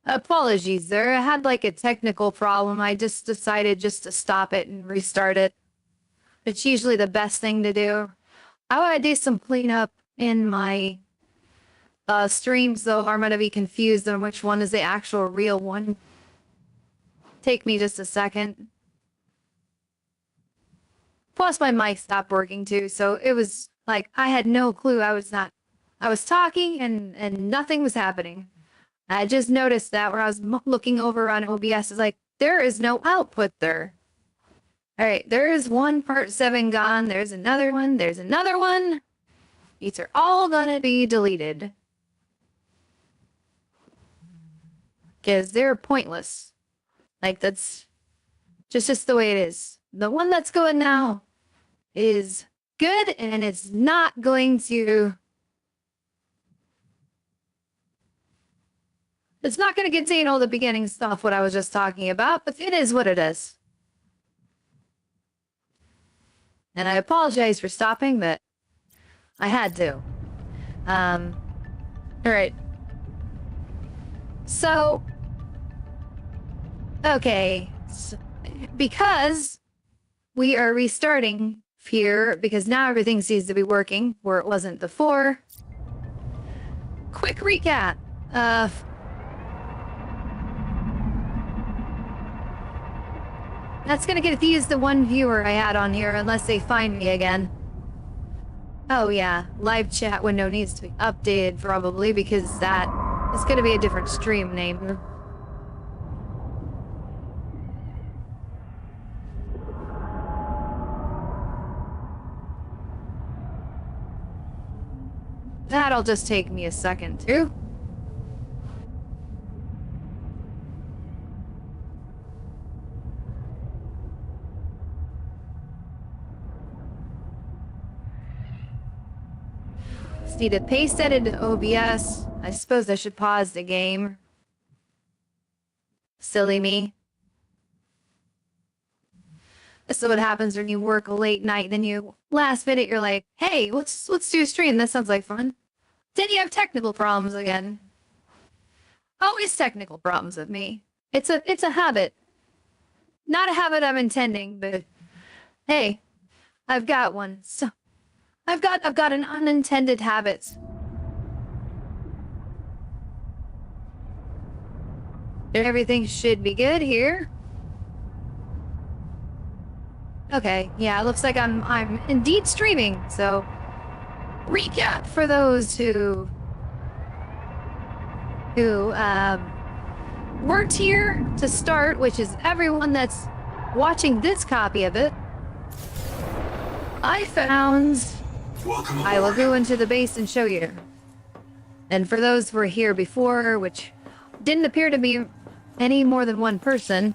Apologies there. I had like a technical problem. I just decided just to stop it and restart it. It's usually the best thing to do. I want to do some cleanup in my streams, though. I'm going to be confused on which one is the actual real one. Take me just a second. Plus, my mic stopped working too, so it was like I had no clue. I was talking and nothing was happening. I just noticed that where I was looking over on OBS, it's like, there is no output there. All right, there is one part 7 gone. There's another one. There's another one. These are all gonna be deleted. Because they're pointless. Like, that's just the way it is. The one that's going now is good, and it's not going to... It's not going to contain all the beginning stuff, what I was just talking about, but it is what it is. And I apologize for stopping, but I had to. Alright. So, okay. So, because we are restarting here, because now everything seems to be working where it wasn't before. Quick recap. That's gonna confuse the one viewer I had on here unless they find me again. Oh yeah, live chat window needs to be updated probably because that is gonna be a different stream name. That'll just take me a second too. Need to paste that into OBS. I suppose I should pause the game. Silly me. This is what happens when you work a late night, then you last minute you're like, hey, let's do a stream. That sounds like fun. Then you have technical problems again. Always technical problems with me. It's a habit. Not a habit I'm intending, but hey, I've got one. So I've got an unintended habit. Everything should be good here. Okay, yeah, it looks like I'm indeed streaming, so recap for those who weren't here to start, which is everyone that's watching this copy of it. I found... I will go into the base and show you. And for those who were here before, which didn't appear to be any more than one person,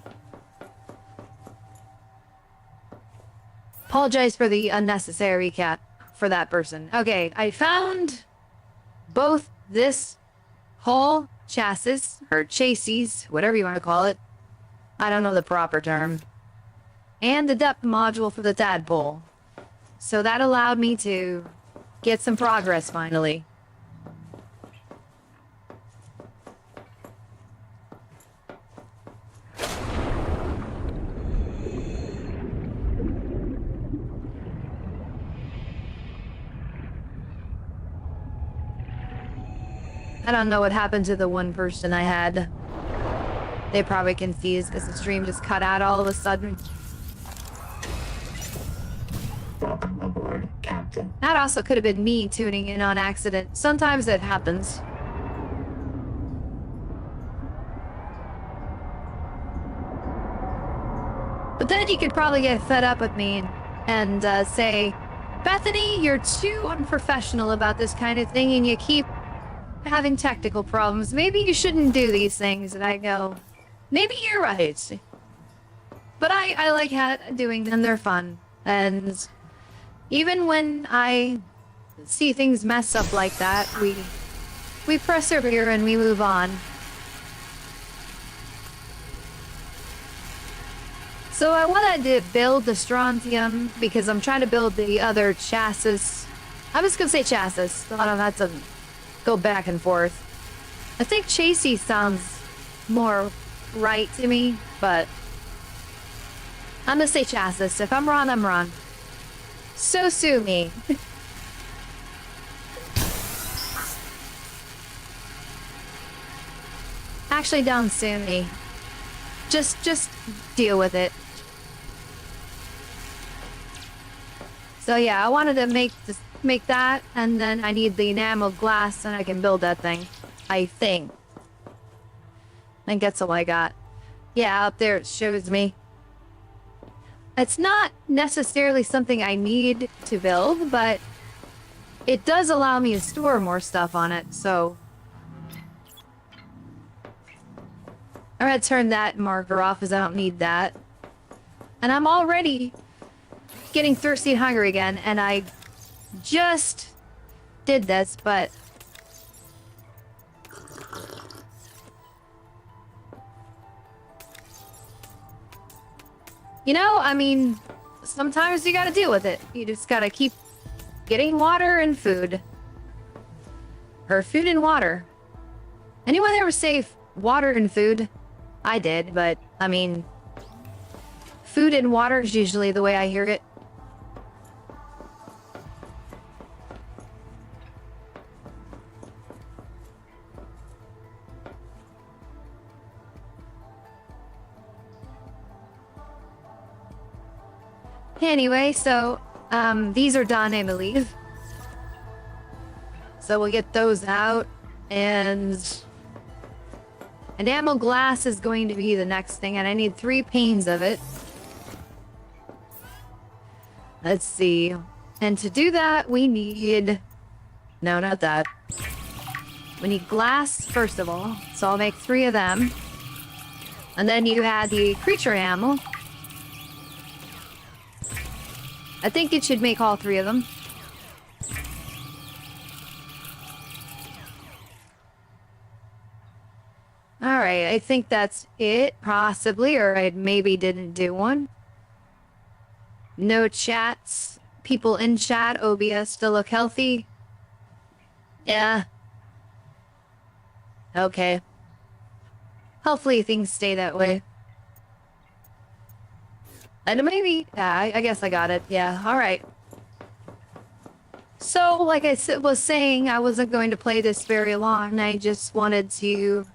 apologize for the unnecessary recap for that person. Okay, I found both this hull chassis, or chassis, whatever you want to call it. I don't know the proper term. And the depth module for the tadpole. So that allowed me to get some progress finally. I don't know what happened to the one person I had. They probably confused because the stream just cut out all of a sudden. Welcome aboard, Captain. That also could have been me tuning in on accident. Sometimes it happens. But then you could probably get fed up with me and say, Bethany, you're too unprofessional about this kind of thing and you keep having technical problems. Maybe you shouldn't do these things. And I go, maybe you're right. But I like doing them. They're fun. And even when I see things mess up like that, we persevere and we move on. So I wanted to build the strontium because I'm trying to build the other chassis. I was gonna say chassis. I don't have to go back and forth. I think chassis sounds more right to me, but I'm gonna say chassis. If I'm wrong, I'm wrong. So sue me. Actually, don't sue me. Just deal with it. So yeah, I wanted to make that, and then I need the enamel glass, and I can build that thing. I think. I think that's all I got. Yeah, up there it shows me. It's not necessarily something I need to build, but it does allow me to store more stuff on it, so... I'm gonna turn that marker off as I don't need that. And I'm already getting thirsty and hungry again, and I just did this, but... You know, I mean, sometimes you gotta deal with it. You just gotta keep getting water and food. Or food and water. Anyone ever say water and food? I did, but, I mean... Food and water is usually the way I hear it. Anyway, so, these are done, I believe. So we'll get those out, and... enamel glass is going to be the next thing, and I need 3 panes of it. Let's see. And to do that, we need... No, not that. We need glass, first of all. So I'll make 3 of them. And then you had the creature enamel. I think it should make all 3 of them. Alright, I think that's it, possibly, or I maybe didn't do one. No chats. People in chat, OBS still look healthy. Yeah. Okay. Hopefully things stay that way. And maybe... Yeah, I guess I got it. Yeah, alright. So, like I was saying, I wasn't going to play this very long. I just wanted to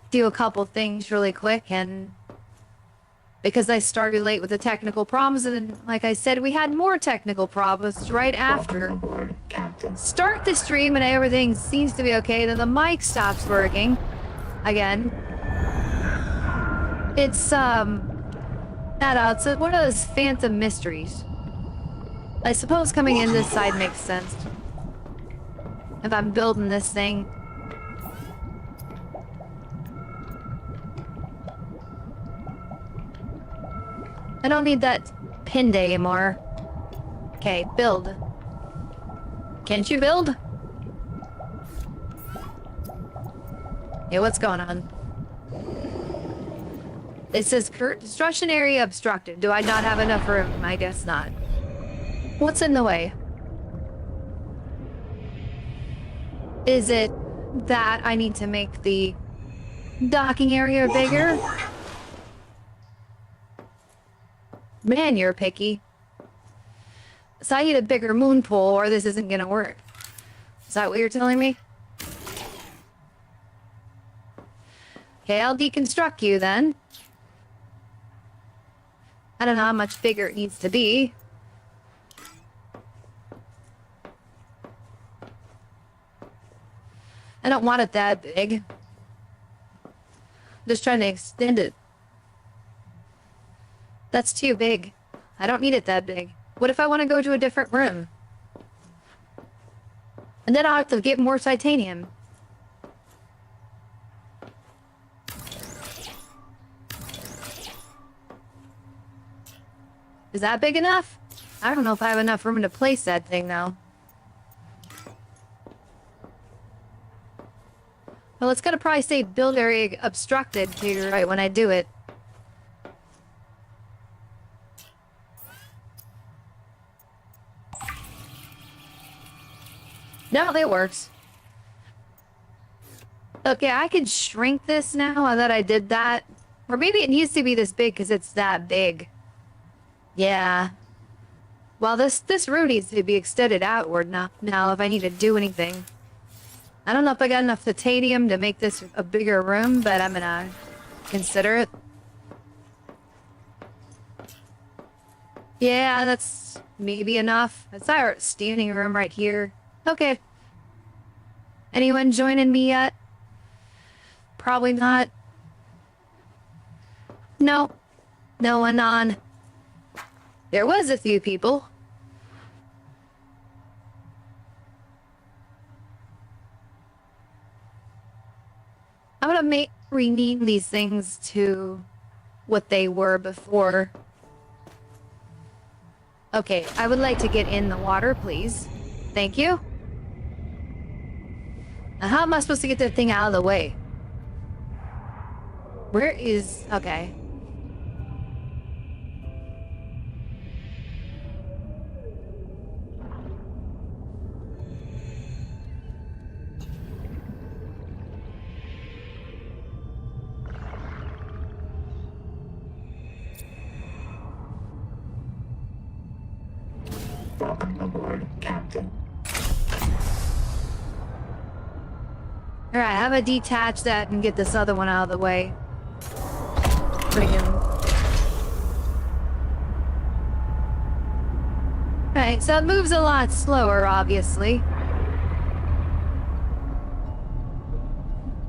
do a couple things really quick, and because I started late with the technical problems, and like I said, we had more technical problems right after. Aboard, Captain. Start the stream and everything seems to be okay, then the mic stops working again. It's it's one of those phantom mysteries. I suppose coming in this side makes sense if I'm building this thing. I don't need that pinned anymore. Okay, build. Can't you build? Yeah, what's going on? It says construction area obstructed. Do I not have enough room? I guess not. What's in the way? Is it that I need to make the docking area bigger? Man, you're picky. So I need a bigger moon pool or this isn't gonna work. Is that what you're telling me? Okay, I'll deconstruct you then. I don't know how much bigger it needs to be. I don't want it that big. I'm just trying to extend it. That's too big. I don't need it that big. What if I want to go to a different room? And then I'll have to get more titanium. Is that big enough? I don't know if I have enough room to place that thing now. Well, it's gonna probably say build area obstructed to right when I do it. No, it works. Okay, I can shrink this now that I did that. Or maybe it needs to be this big because it's that big. Yeah. Well, this room needs to be extended outward now if I need to do anything. I don't know if I got enough titanium to make this a bigger room, but I'm gonna consider it. Yeah, that's maybe enough. It's our standing room right here. Okay. Anyone joining me yet? Probably not. No. No one on. There was a few people. I'm gonna rename these things to what they were before. Okay, I would like to get in the water, please. Thank you. Now, how am I supposed to get that thing out of the way? Where is... Okay. Welcome aboard, Captain. Alright, how about detach that and get this other one out of the way? Friggin'. Right, so it moves a lot slower, obviously.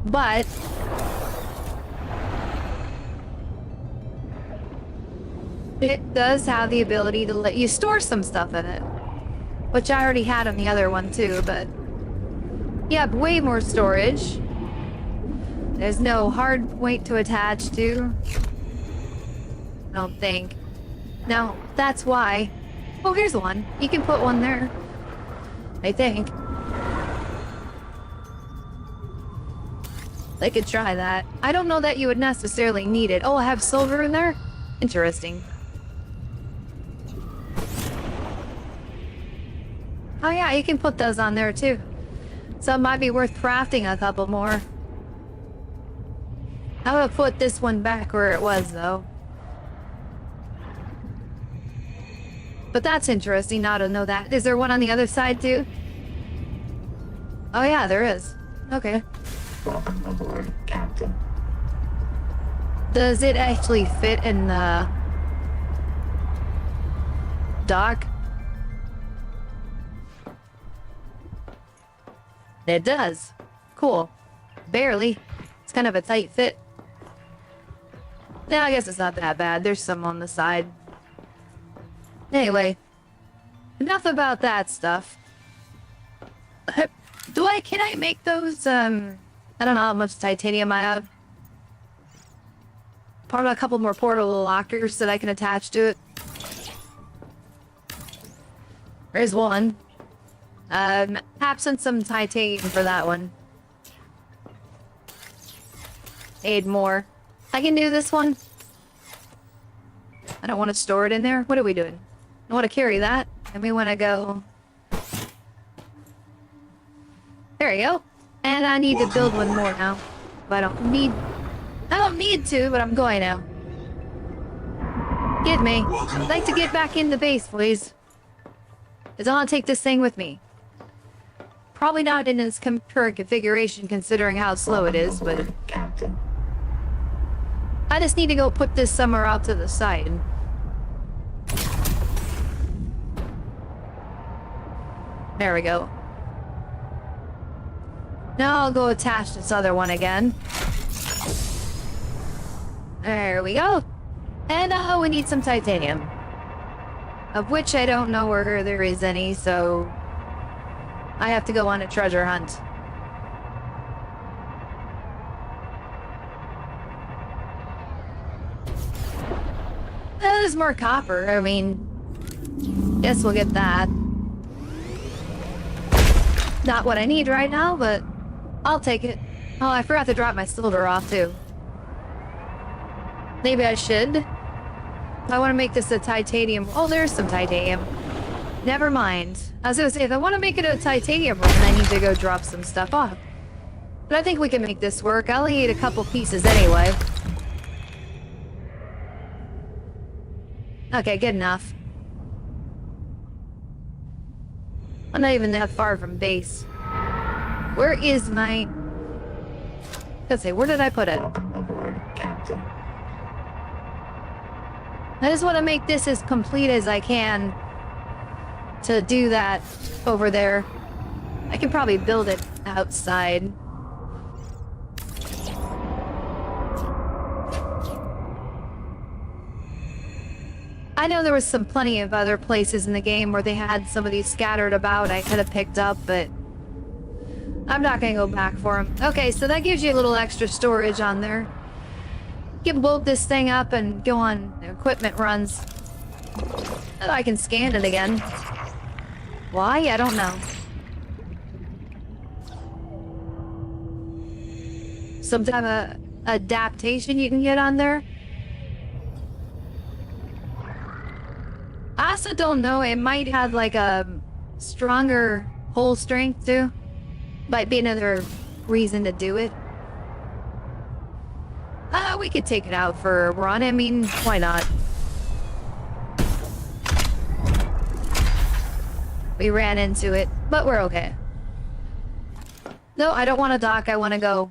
But... it does have the ability to let you store some stuff in it. Which I already had on the other one too, but... yeah, way more storage. There's no hard weight to attach to. I don't think. No, that's why. Oh, here's one. You can put one there. I think. I could try that. I don't know that you would necessarily need it. Oh, I have silver in there? Interesting. Oh yeah, you can put those on there too. So it might be worth crafting a couple more. I'm gonna put this one back where it was though. But that's interesting now to know that. Is there one on the other side too? Oh yeah, there is. Okay. Welcome aboard, Captain. Does it actually fit in the dock? It does. Cool. Barely. It's kind of a tight fit. Yeah, I guess it's not that bad. There's some on the side. Anyway. Enough about that stuff. Can I make those, I don't know how much titanium I have. Probably a couple more portable lockers that I can attach to it. There's one. Absent some titanium for that one. Need more. I can do this one. I don't want to store it in there. What are we doing? I want to carry that. And we want to go... there you go. And I need to build one more now. But I don't need to, but I'm going now. Get me. I'd like to get back in the base, please. Because I want to take this thing with me. Probably not in its current configuration considering how slow it is, but... Captain. I just need to go put this somewhere out to the side. There we go. Now I'll go attach this other one again. There we go. And we need some titanium. Of which I don't know where there is any, so... I have to go on a treasure hunt. There's more copper, I mean... guess we'll get that. Not what I need right now, but... I'll take it. Oh, I forgot to drop my silver off, too. Maybe I should. I want to make this a titanium... oh, there's some titanium. Never mind. I was gonna say, if I want to make it a titanium room, I need to go drop some stuff off. But I think we can make this work. I'll eat a couple pieces anyway. Okay, good enough. I'm not even that far from base. Where is my... Let's say, where did I put it? Welcome aboard, Captain. I just want to make this as complete as I can to do that over there. I can probably build it outside. I know there was plenty of other places in the game where they had some of these scattered about I could have picked up, but I'm not gonna go back for them. Okay, so that gives you a little extra storage on there. You can load this thing up and go on equipment runs. And I can scan it again. Why? I don't know. Some type of adaptation you can get on there. I also don't know, it might have like a stronger hull strength too. Might be another reason to do it. We could take it out for a run. I mean, why not? We ran into it, but we're okay. No, I don't want to dock. I want to go.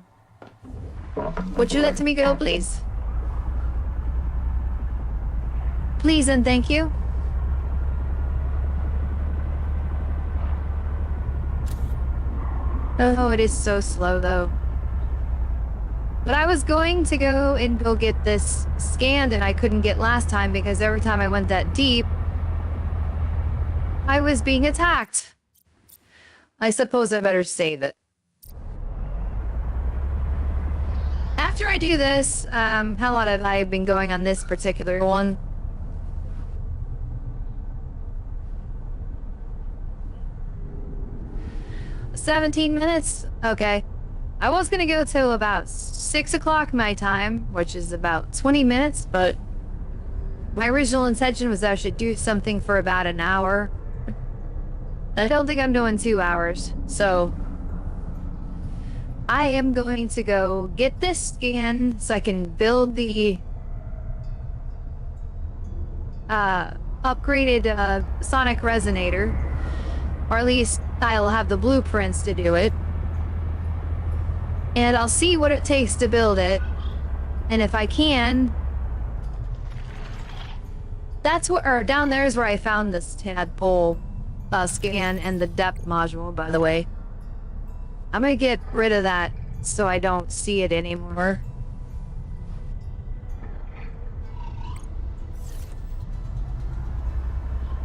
Would you let me go, please? Please and thank you. Oh, it is so slow, though. But I was going to go and go get this scanned, and I couldn't get last time because every time I went that deep, I was being attacked. I suppose I better save it. After I do this, how long have I been going on this particular one? $17 minutes? Okay. I was gonna go till about 6 o'clock my time, which is about 20 minutes, but my original intention was I should do something for about an hour. I don't think I'm doing 2 hours, so I am going to go get this scan so I can build the upgraded sonic resonator, or at least I'll have the blueprints to do it. And I'll see what it takes to build it. And if I can... That's where... Or down there is where I found this tadpole scan and the depth module, by the way. I'm gonna get rid of that so I don't see it anymore.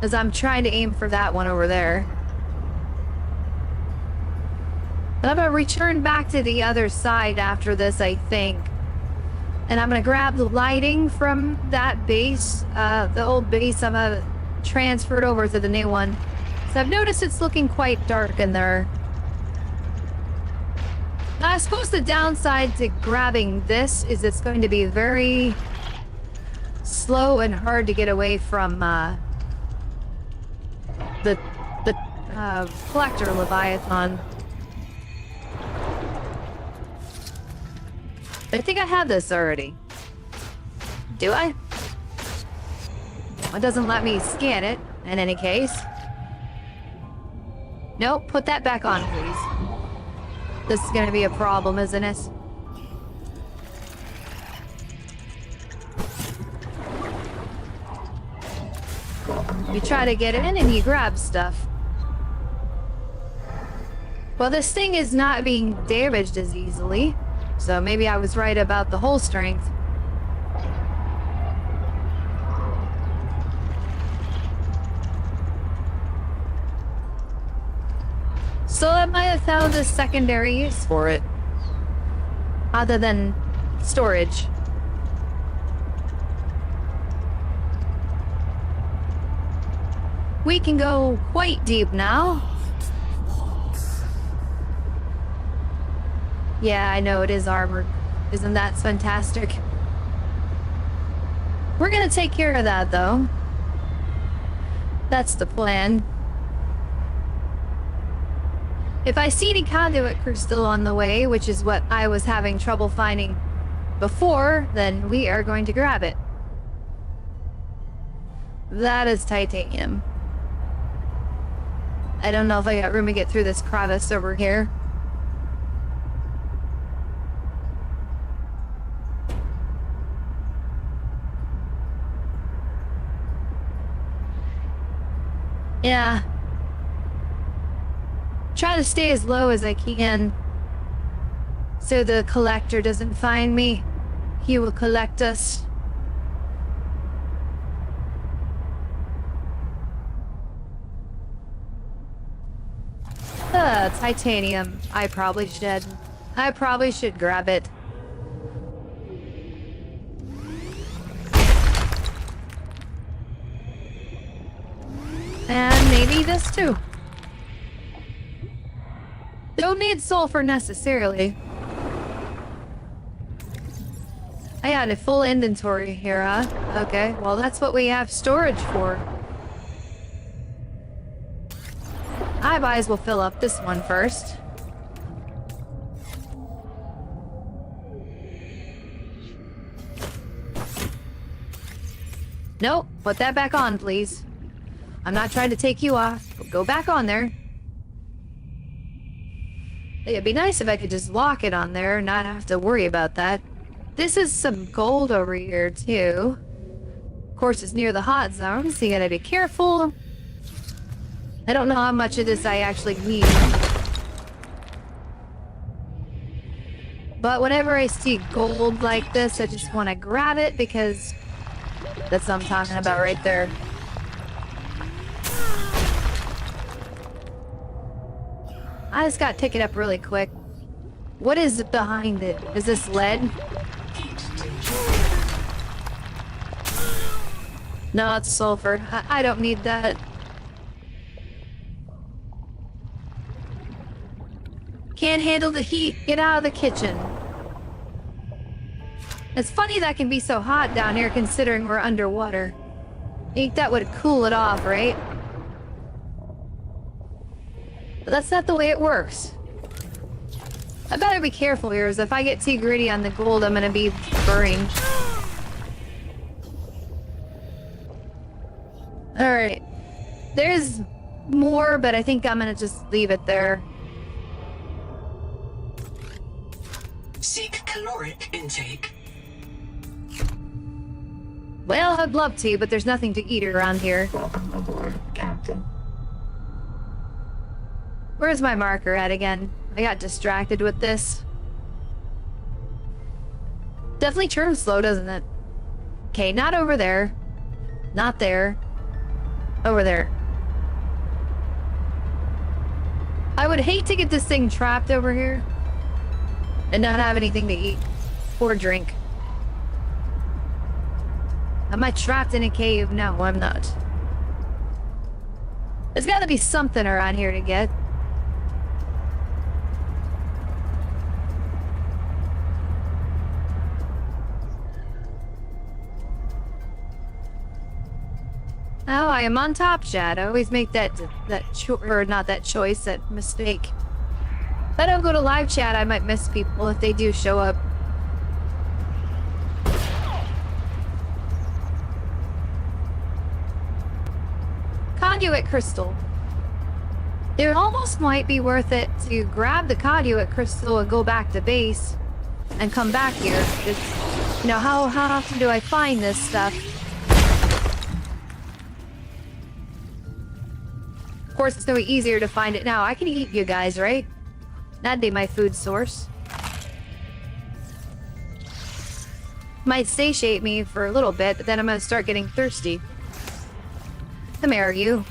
As I'm trying to aim for that one over there. But I'm gonna return back to the other side after this, I think. And I'm gonna grab the lighting from that base, the old base. I'm gonna transfer it over to the new one. So I've noticed it's looking quite dark in there. I suppose the downside to grabbing this is it's going to be very slow and hard to get away from the collector Leviathan. I think I have this already. Do I? It doesn't let me scan it, in any case. Nope, put that back on, please. This is gonna be a problem, isn't it? You try to get in and you grab stuff. Well, this thing is not being damaged as easily. So maybe I was right about the hull strength. So I might have found a secondary use for it. Other than storage. We can go quite deep now. Yeah, I know it is armored. Isn't that fantastic? We're gonna take care of that, though. That's the plan. If I see any conduit crystal on the way, which is what I was having trouble finding before, then we are going to grab it. That is titanium. I don't know if I got room to get through this crevice over here. Yeah. Try to stay as low as I can so the collector doesn't find me. He will collect us. Titanium. I probably should grab it. And maybe this too. Don't need sulfur necessarily. I had a full inventory here, huh? Okay, well that's what we have storage for. I might as well fill up this one first. Nope, put that back on, please. I'm not trying to take you off, but go back on there. It'd be nice if I could just lock it on there and not have to worry about that. This is some gold over here, too. Of course, it's near the hot zone, so you gotta be careful. I don't know how much of this I actually need. But whenever I see gold like this, I just want to grab it because that's what I'm talking about right there. I just gotta pick it up really quick. What is behind it? Is this lead? No, it's sulfur. I don't need that. Can't handle the heat. Get out of the kitchen. It's funny that can be so hot down here considering we're underwater. I think that would cool it off, right? But that's not the way it works. I better be careful here, as if I get too gritty on the gold, I'm gonna be burning. Alright. There's more, but I think I'm gonna just leave it there. Seek caloric intake. Well, I'd love to, but there's nothing to eat around here. Welcome aboard, Captain. Where's my marker at again? I got distracted with this. Definitely turns slow, doesn't it? Okay, not over there. Not there. Over there. I would hate to get this thing trapped over here and not have anything to eat or drink. Am I trapped in a cave? No, I'm not. There's gotta be something around here to get. Oh, I am on top, Chad. I always make that mistake. If I don't go to live chat, I might miss people if they do show up. Conduit crystal. It almost might be worth it to grab the conduit crystal and go back to base and come back here. Just, you know, how often do I find this stuff? Of course, it's no easier to find it now. I can eat you guys, right? That'd be my food source. Might satiate me for a little bit, but then I'm gonna start getting thirsty. Come here, you.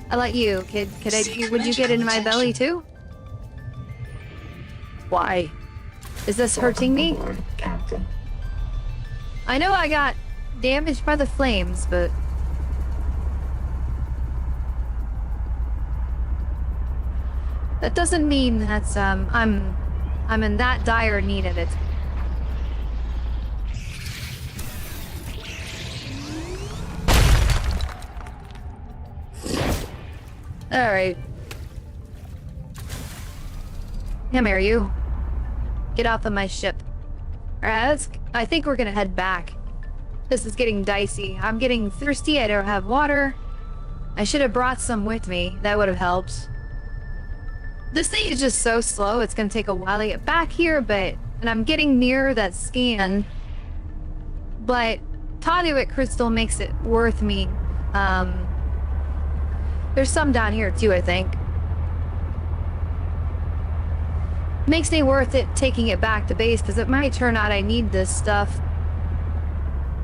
I like you, kid. Would you get into my belly too? Why? Is this hurting me? Aboard, Captain. I know I got damaged by the flames, but that doesn't mean that I'm in that dire need of it. Alright. Come here, you. Get off of my ship. Alright, I think we're gonna head back. This is getting dicey. I'm getting thirsty, I don't have water. I should have brought some with me. That would have helped. This thing is just so slow, it's gonna take a while to get back here, but... And I'm getting near that scan. But Toluic crystal makes it worth me. There's some down here too, I think. Makes me worth it taking it back to base, because it might turn out I need this stuff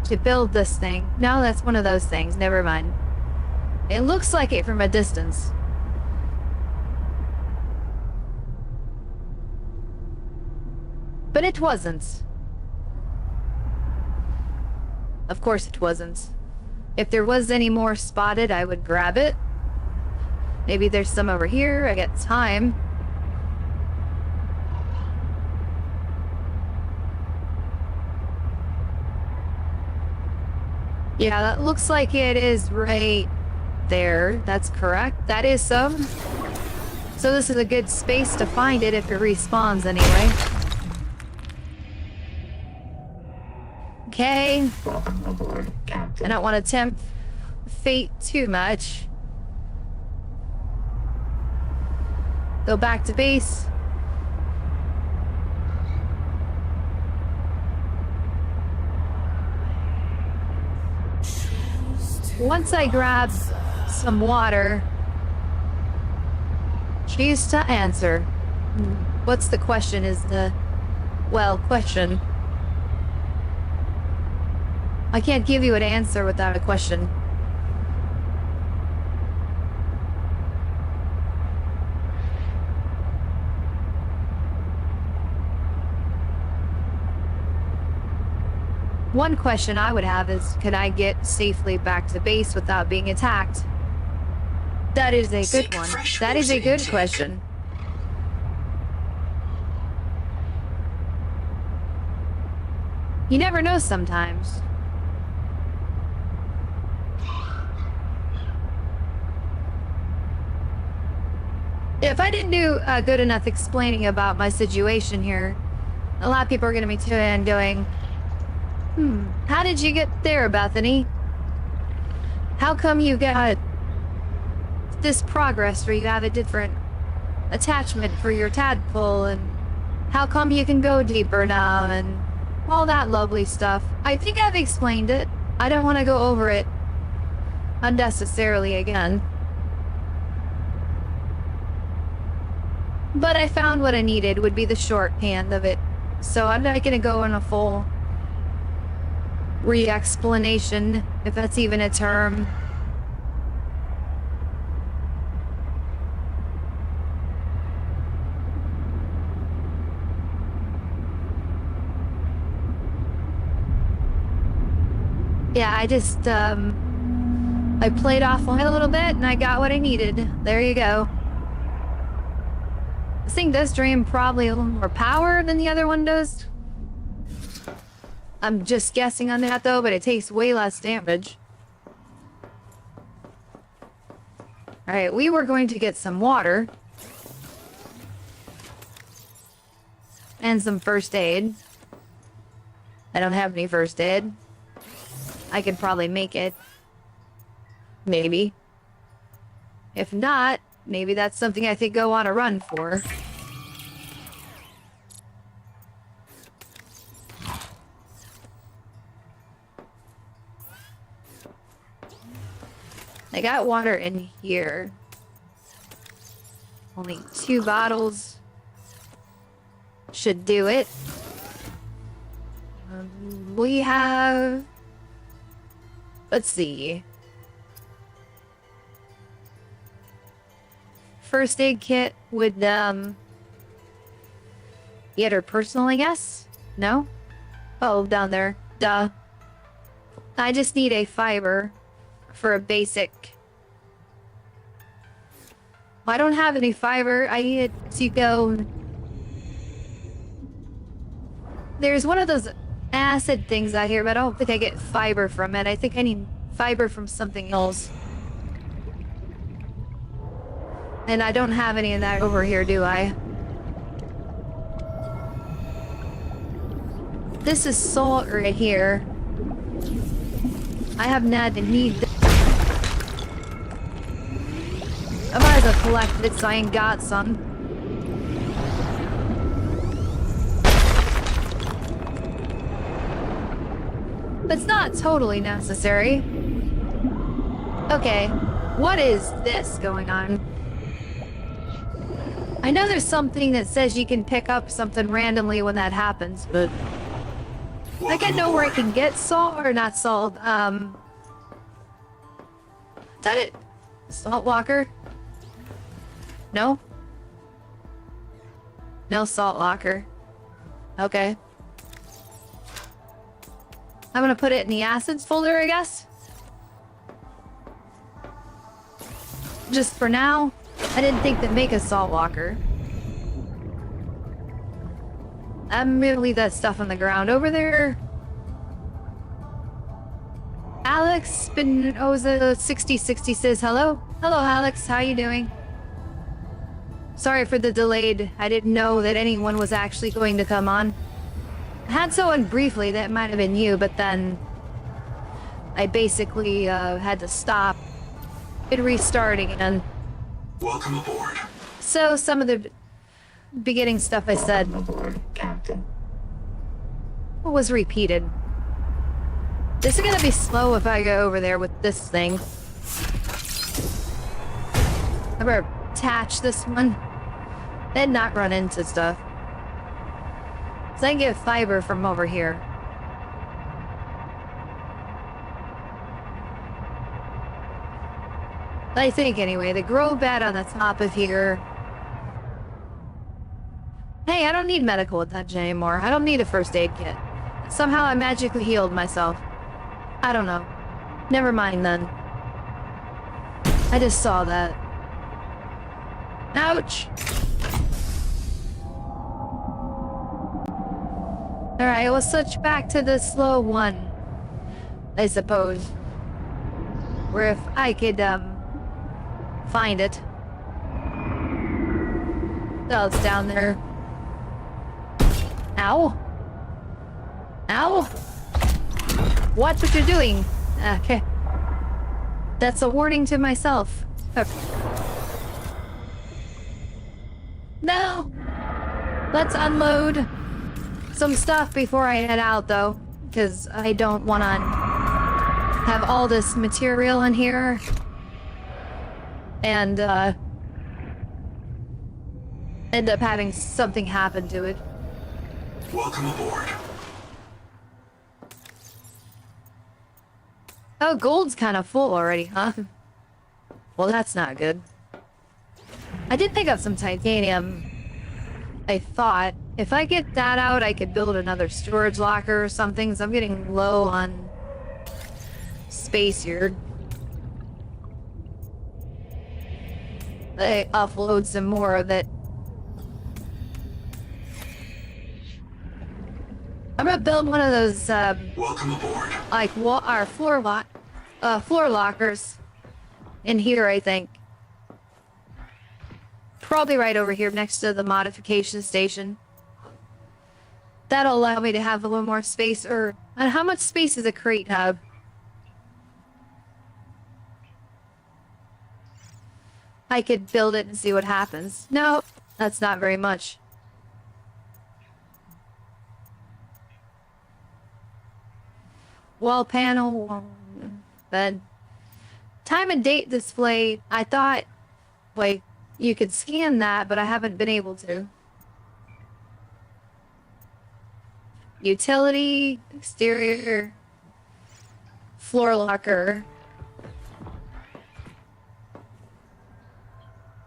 to build this thing. No, that's one of those things. Never mind. It looks like it from a distance. But it wasn't. Of course it wasn't. If there was any more spotted, I would grab it. Maybe there's some over here. I got time. Yeah, that looks like it is right there. That's correct. That is some. So this is a good space to find it if it respawns anyway. Okay. Welcome aboard, Captain. I don't want to tempt fate too much. Go back to base. Once I grab some water, choose to answer. What's the question is the... Well, question. I can't give you an answer without a question. One question I would have is, can I get safely back to base without being attacked? That is a good one. That is a good question. You never know sometimes. If I didn't do good enough explaining about my situation here, a lot of people are going to be tuning in going, how did you get there, Bethany? How come you got this progress where you have a different attachment for your tadpole, and how come you can go deeper now, and all that lovely stuff? I think I've explained it. I don't want to go over it unnecessarily again. But I found what I needed would be the shorthand of it. So I'm not going to go in a full re-explanation, if that's even a term. Yeah, I just, I played offline a little bit and I got what I needed. There you go. This thing does drain probably a little more power than the other one does. I'm just guessing on that though, but it takes way less damage. Alright, we were going to get some water. And some first aid. I don't have any first aid. I could probably make it. Maybe. If not, maybe that's something I could go on a run for. I got water in here. Only 2 bottles should do it. We have... Let's see. First aid kit would, get her personal, I guess? No? Oh, down there. Duh. I just need a fiber for a basic. I don't have any fiber. I need to go... There's one of those acid things out here, but I don't think I get fiber from it. I think I need fiber from something else. And I don't have any of that over here, do I? This is salt right here. I have not need. I might as well collect it so I ain't got some. But it's not totally necessary. Okay, what is this going on? I know there's something that says you can pick up something randomly when that happens, but I can know where I can get salt or not salt. Is that it? Salt locker? No? No salt locker. Okay. I'm gonna put it in the acids folder, I guess. Just for now. I didn't think they'd make a salt locker. I'm gonna leave that stuff on the ground over there. Alex Spinoza 6060 says hello. Hello, Alex. How you doing? Sorry for the delayed. I didn't know that anyone was actually going to come on. I had someone briefly that might have been you, but then I basically had to stop it restarting and Welcome aboard. so some of the beginning stuff I said Aboard, Captain. was repeated. This is gonna be slow if I go over there with this thing. I better attach this one and not run into stuff. So I can get fiber from over here. I think anyway, the grow bed on the top of here. Hey, I don't need medical attention anymore. I don't need a first aid kit. Somehow I magically healed myself. I don't know. Never mind then. I just saw that. Ouch! Alright, we'll switch back to the slow one. I suppose. Where if I could, find it. Oh, it's down there. Ow! Ow! Watch what you're doing! Okay. That's a warning to myself. Okay. No! Let's unload some stuff before I head out, though. Because I don't want to have all this material in here. And, end up having something happen to it. Welcome aboard. Oh, gold's kind of full already, huh? Well, that's not good. I did pick up some titanium. I thought if I get that out, I could build another storage locker or something. So I'm getting low on space here. I offload some more of it. I'm gonna build one of those, Welcome aboard. like our floor lockers in here, I think. Probably right over here next to the modification station. That'll allow me to have a little more space. And how much space does a crate have? I could build it and see what happens. No, that's not very much. Wall panel, bed. Time and date display. I thought, like, you could scan that, but I haven't been able to. Utility, exterior, floor locker.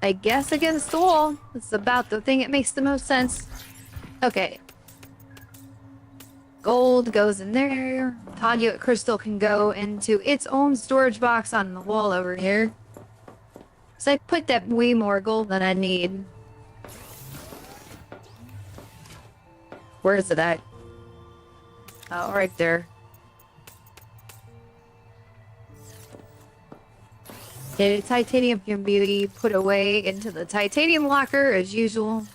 I guess against the wall. It's about the thing that makes the most sense. Okay. Gold goes in there. Conduit crystal can go into its own storage box on the wall over here. So I put that way more gold than I need. Where is it at? Oh, right there. The titanium can be put away into the titanium locker as usual.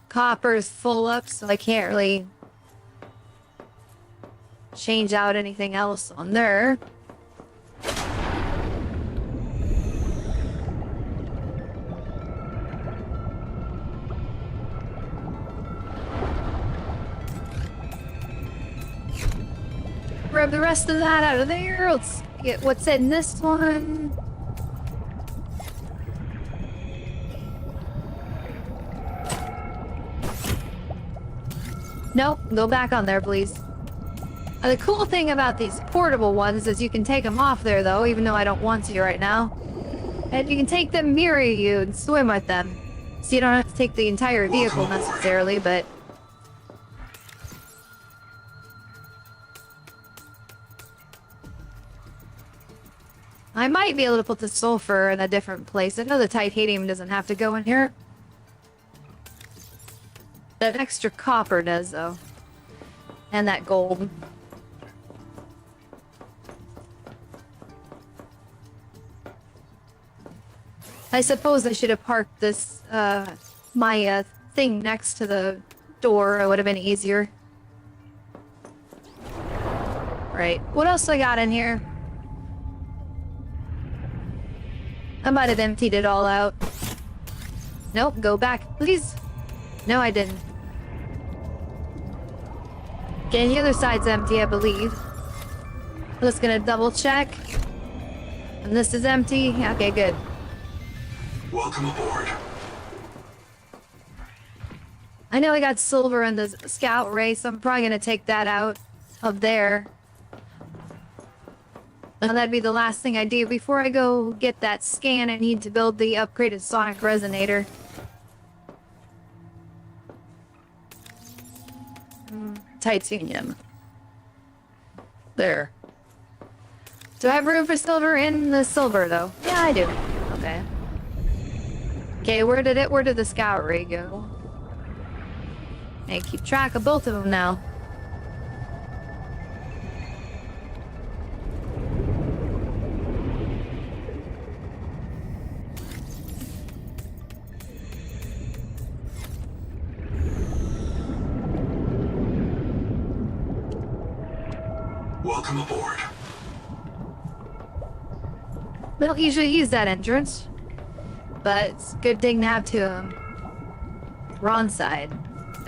Copper is full up, so I can't really change out anything else on there. Grab the rest of that out of there. Let's get what's in this one. Nope, go back on there, please. The cool thing about these portable ones is you can take them off there, though, even though I don't want to right now. And you can take them near you and swim with them. So you don't have to take the entire vehicle necessarily, but... I might be able to put the sulfur in a different place. I know the titanium doesn't have to go in here. That extra copper does, though. And that gold. I suppose I should have parked this, my thing next to the door. It would have been easier. Right. What else I got in here? I might have emptied it all out. Nope, go back, please. No, I didn't. Okay, the other side's empty, I believe. I'm just gonna double check. And this is empty. Okay, good. Welcome aboard. I know I got silver in the scout race. I'm probably gonna take that out of there. And that'd be the last thing I do. Before I go get that scan, I need to build the upgraded sonic resonator. Titanium. There. Do I have room for silver in the silver, though? Yeah, I do. Okay. Okay, where did the scout ray go? I keep track of both of them now. Welcome aboard. We don't usually use that entrance, but it's a good thing to have to wrong side.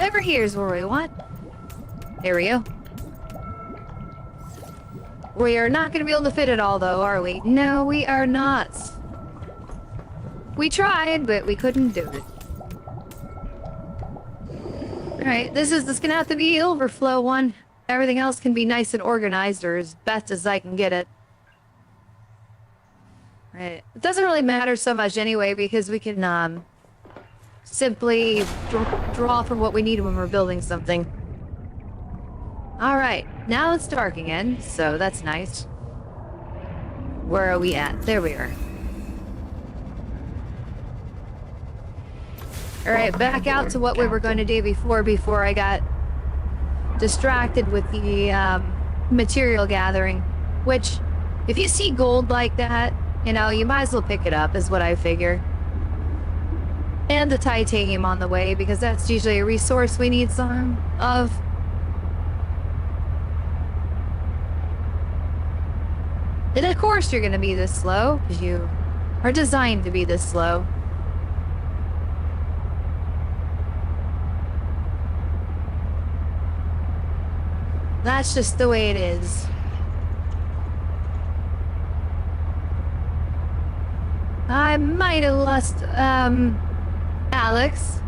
Over here's where we want. There we go. We are not going to be able to fit it all, though, are we? No, we are not. We tried, but we couldn't do it. Alright, this is going to have to be the overflow one. Everything else can be nice and organized, or as best as I can get it. Right. It doesn't really matter so much anyway, because we can simply draw from what we need when we're building something. Alright, now it's dark again, so that's nice. Where are we at? There we are. Alright, back out to what we were going to do before I got distracted with the material gathering. Which, if you see gold like that, you know, you might as well pick it up, is what I figure. And the titanium on the way, because that's usually a resource we need some of. And of course you're gonna be this slow, because you are designed to be this slow. That's just the way it is. I might have lost, Alex.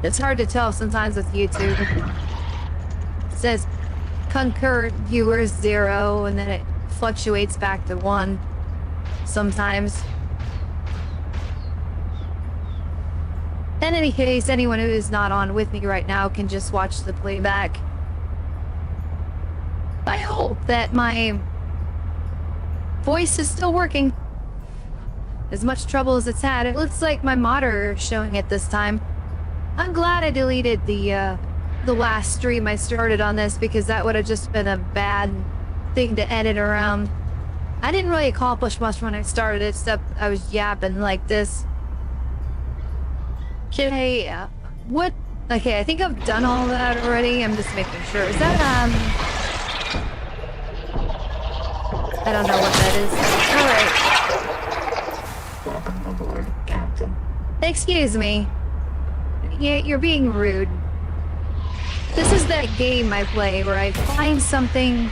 It's hard to tell sometimes with YouTube. It says concurrent viewers 0, and then it fluctuates back to 1 sometimes. In any case, anyone who is not on with me right now can just watch the playback. I hope that my voice is still working. As much trouble as it's had. It looks like my modder is showing it this time. I'm glad I deleted the last stream I started on this, because that would have just been a bad thing to edit around. I didn't really accomplish much when I started, except I was yapping like this. Can I, what? Okay, I think I've done all that already. I'm just making sure. Is that, I don't know what that is. Alright. Welcome aboard, Captain. Excuse me. Yeah, you're being rude. This is that game I play where I find something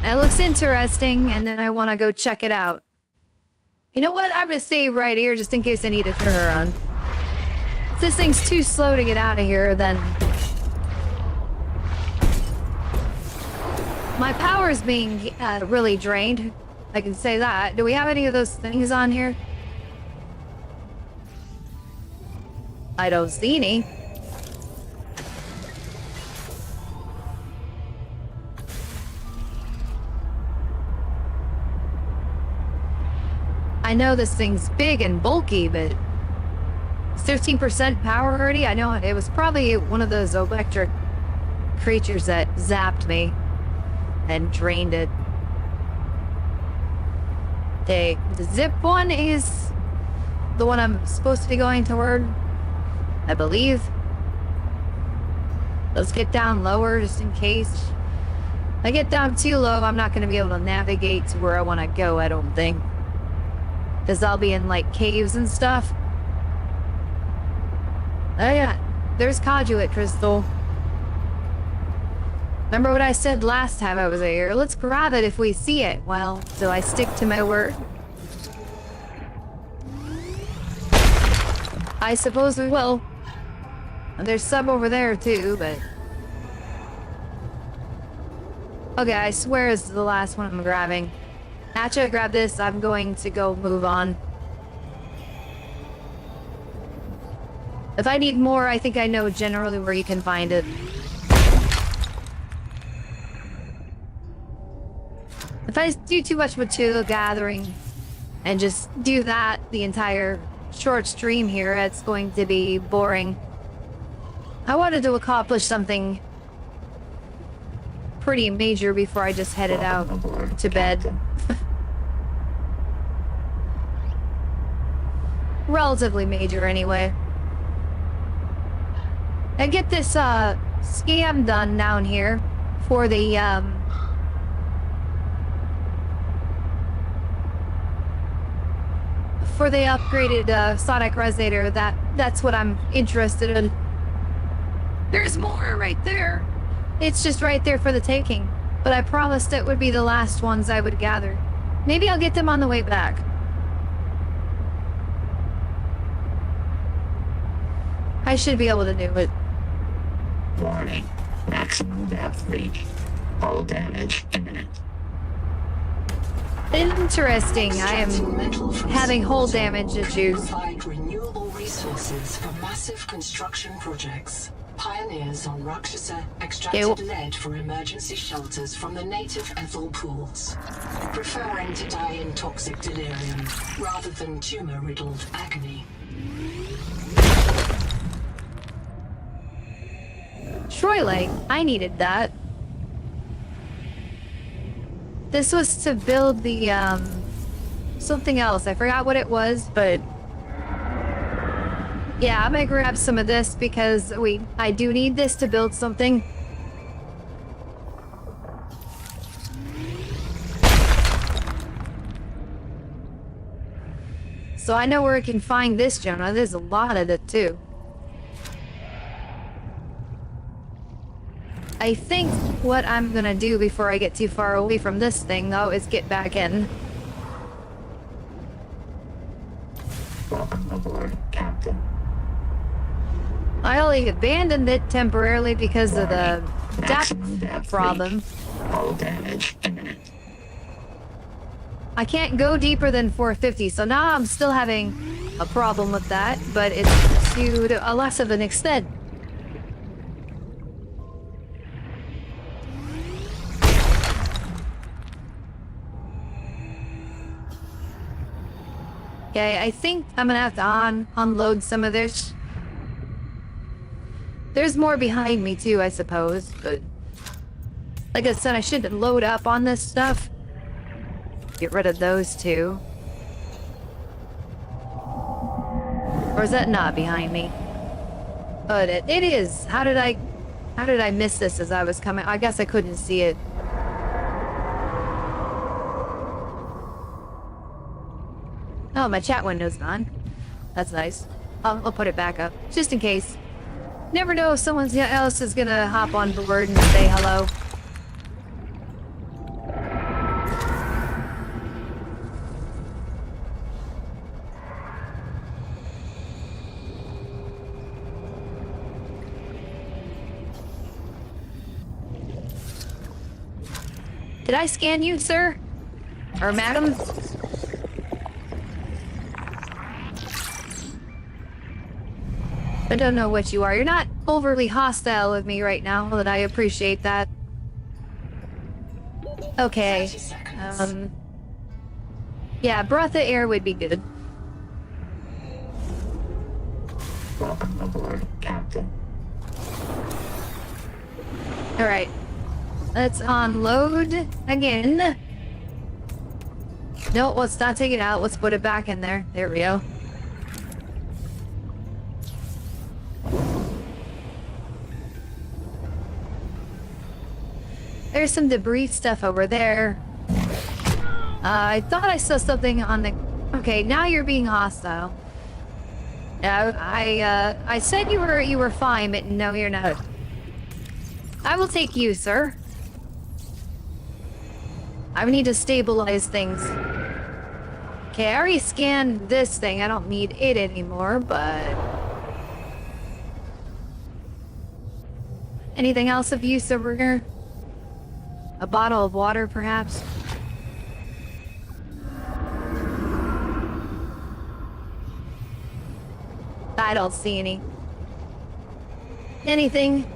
that looks interesting and then I want to go check it out. You know what? I'm gonna stay right here just in case I need to turn around. If this thing's too slow to get out of here, then my power's being really drained. I can say that. Do we have any of those things on here? I don't see any. I know this thing's big and bulky, but 13% power already? I know it was probably one of those electric creatures that zapped me and drained it. The zip one is the one I'm supposed to be going toward, I believe. Let's get down lower just in case. If I get down too low, I'm not going to be able to navigate to where I want to go, I don't think. Because I'll be in, like, caves and stuff. Oh yeah, there's conduit crystal. Remember what I said last time I was here? Let's grab it if we see it. Well, so I stick to my word. I suppose we will. There's some over there too, but... Okay, I swear this is the last one I'm grabbing. After I grab this, I'm going to go move on. If I need more, I think I know generally where you can find it. If I do too much material gathering and just do that the entire short stream here, it's going to be boring. I wanted to accomplish something pretty major before I just headed out to bed. Relatively major anyway. And get this scam done down here for the upgraded sonic resonator. That's what I'm interested in. There's more right there. It's just right there for the taking. But I promised it would be the last ones I would gather. Maybe I'll get them on the way back. I should be able to do it. Warning. Maximum depth reached. Hull damage imminent. Interesting. I am having hull damage issues. Provide renewable resources for massive construction projects. Pioneers on Rakshasa extracted lead for emergency shelters from the native ethel pools, preferring to die in toxic delirium rather than tumor-riddled agony. Troy Lake, I needed that. This was to build the, something else. I forgot what it was, but... Yeah, I'm gonna grab some of this because I do need this to build something. So I know where I can find this, Jonah. There's a lot of it, too. I think what I'm gonna do before I get too far away from this thing, though, is get back in. Welcome aboard, Captain. I only abandoned it temporarily because of the depth problem. Hull damage imminent. I can't go deeper than 450, so now I'm still having a problem with that, but it's to a less of an extent. Okay, I think I'm gonna have to unload some of this. There's more behind me too, I suppose, but like I said, I shouldn't load up on this stuff. Get rid of those two. Or is that not behind me? Oh, it is. How did I miss this as I was coming? I guess I couldn't see it. Oh, my chat window's gone. That's nice. I'll put it back up, just in case. Never know if someone else is gonna hop on board and say hello. Did I scan you, sir? Or madam? I don't know what you are. You're not overly hostile with me right now, but I appreciate that. Okay. 30 seconds. Yeah, breath of air would be good. Welcome aboard, Captain. Alright. Let's unload again. No, let's not take it out. Let's put it back in there. There we go. There's some debris stuff over there. I thought I saw something on the... Okay, now you're being hostile. I said you were fine, but no, you're not. I will take you, sir. I need to stabilize things. Okay, I already scanned this thing. I don't need it anymore, but... Anything else of use over here? A bottle of water, perhaps? I don't see anything.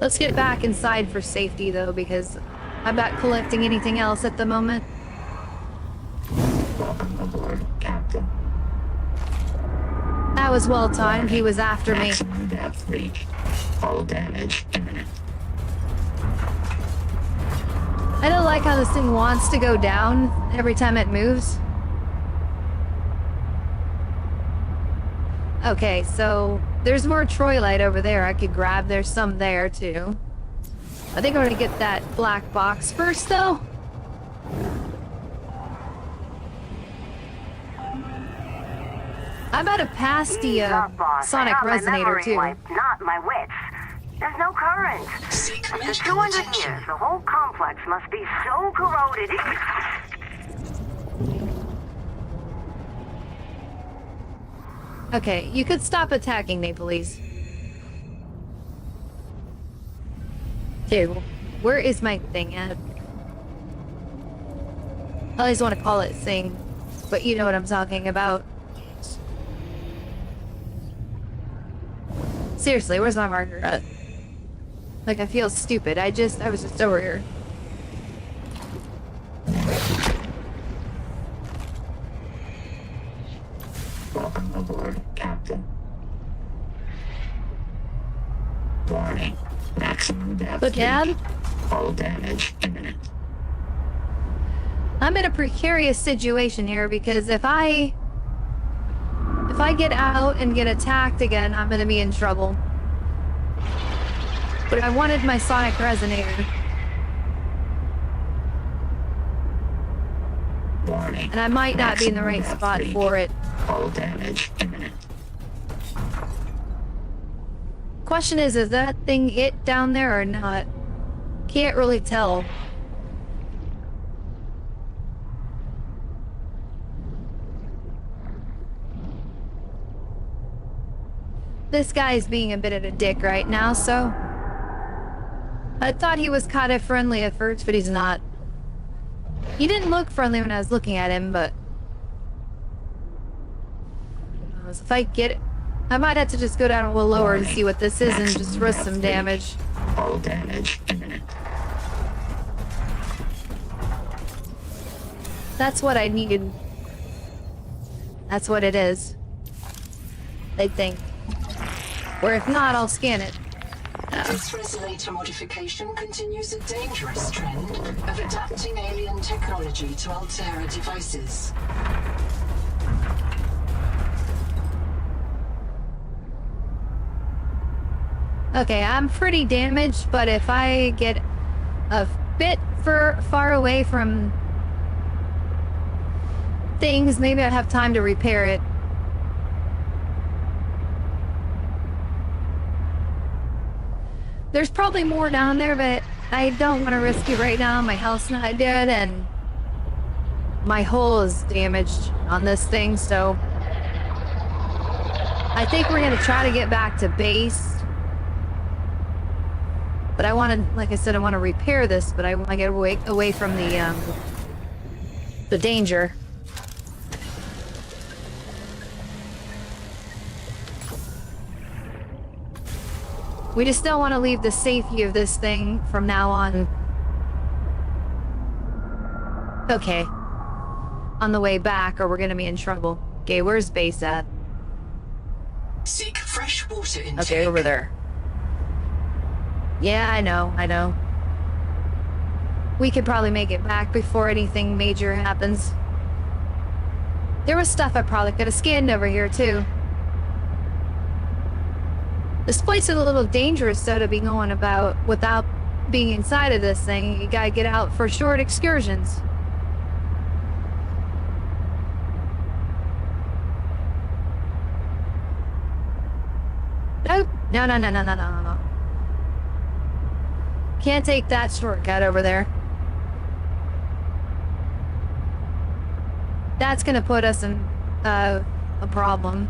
Let's get back inside for safety, though, because I'm not collecting anything else at the moment. Welcome aboard, Captain. That was well timed. He was after me. Maximum depth reached. Hull damage imminent. I don't like how this thing wants to go down every time it moves. Okay, so there's more Troilite over there I could grab. There's some there, too. I think I'm gonna get that black box first, though. I'm about to pass the sonic resonator, too. Not my wits. There's no current. Seek After medical 200 attention. years, the whole complex must be so corroded. Okay, you could stop attacking me, please. Dude, where is my thing at? I always want to call it thing, but you know what I'm talking about. Seriously, where's my marker at? Like, I feel stupid. I was just over here. Welcome aboard, Captain. Warning. Maximum depth But Dad, reached. Hull damage imminent. I'm in a precarious situation here because if I get out and get attacked again, I'm gonna be in trouble. But I wanted my sonic resonator. Warning. And I might not be in the right Maximum spot depth for it. reached. Hull damage imminent. Question is that thing it down there or not? Can't really tell. This guy's being a bit of a dick right now, so... I thought he was kind of friendly at first, but he's not. He didn't look friendly when I was looking at him, but... If I get it... I might have to just go down a little lower and see what this is and just risk some damage. Hull damage imminent. That's what I needed. That's what it is. I think. Or if not, I'll scan it. This resonator modification continues a dangerous trend of adapting alien technology to Altera devices. Okay, I'm pretty damaged, but if I get a bit far away from things, maybe I'd have time to repair it. There's probably more down there, but I don't want to risk it right now. My health's not dead, and my hull is damaged on this thing, so I think we're gonna try to get back to base. But I want to, like I said, I want to repair this, but I want to get away from the danger. We just don't want to leave the safety of this thing from now on. Okay. On the way back, or we're gonna be in trouble. Okay, where's base at? Seek fresh water intake. Okay, over there. Yeah, I know. We could probably make it back before anything major happens. There was stuff I probably could have scanned over here, too. This place is a little dangerous, though, to be going about without being inside of this thing. You gotta get out for short excursions. Nope. No. Can't take that shortcut over there. That's gonna put us in a problem.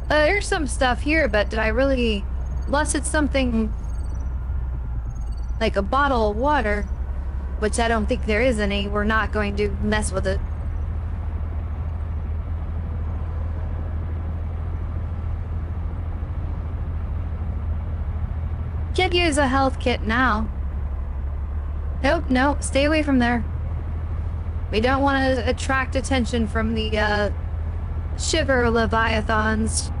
There's some stuff here, but did I really... Unless it's something like a bottle of water, which I don't think there is any, we're not going to mess with it. Can't use a health kit now. Nope, stay away from there. We don't want to attract attention from the, shiver leviathans.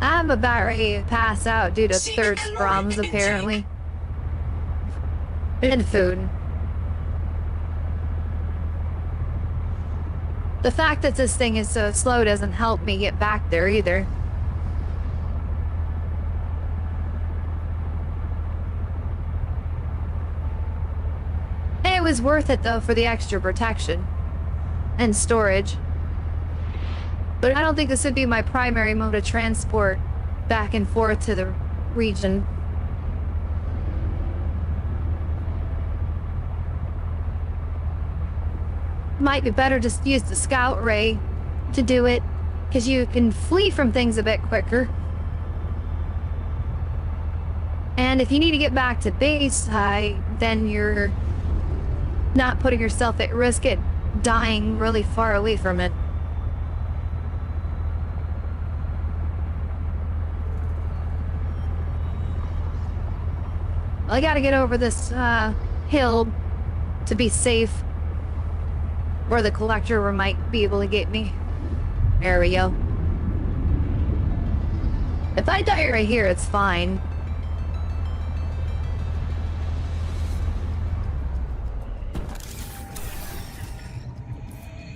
I'm about ready to pass out due to thirst problems, apparently. And food. The fact that this thing is so slow doesn't help me get back there either. It was worth it though for the extra protection and storage. But I don't think this would be my primary mode of transport back and forth to the region. Might be better just use the scout ray to do it, because you can flee from things a bit quicker. And if you need to get back to base, then you're not putting yourself at risk at dying really far away from it. Well, I gotta get over this hill to be safe. Or the collector might be able to get me. There we go. If I die right here, it's fine.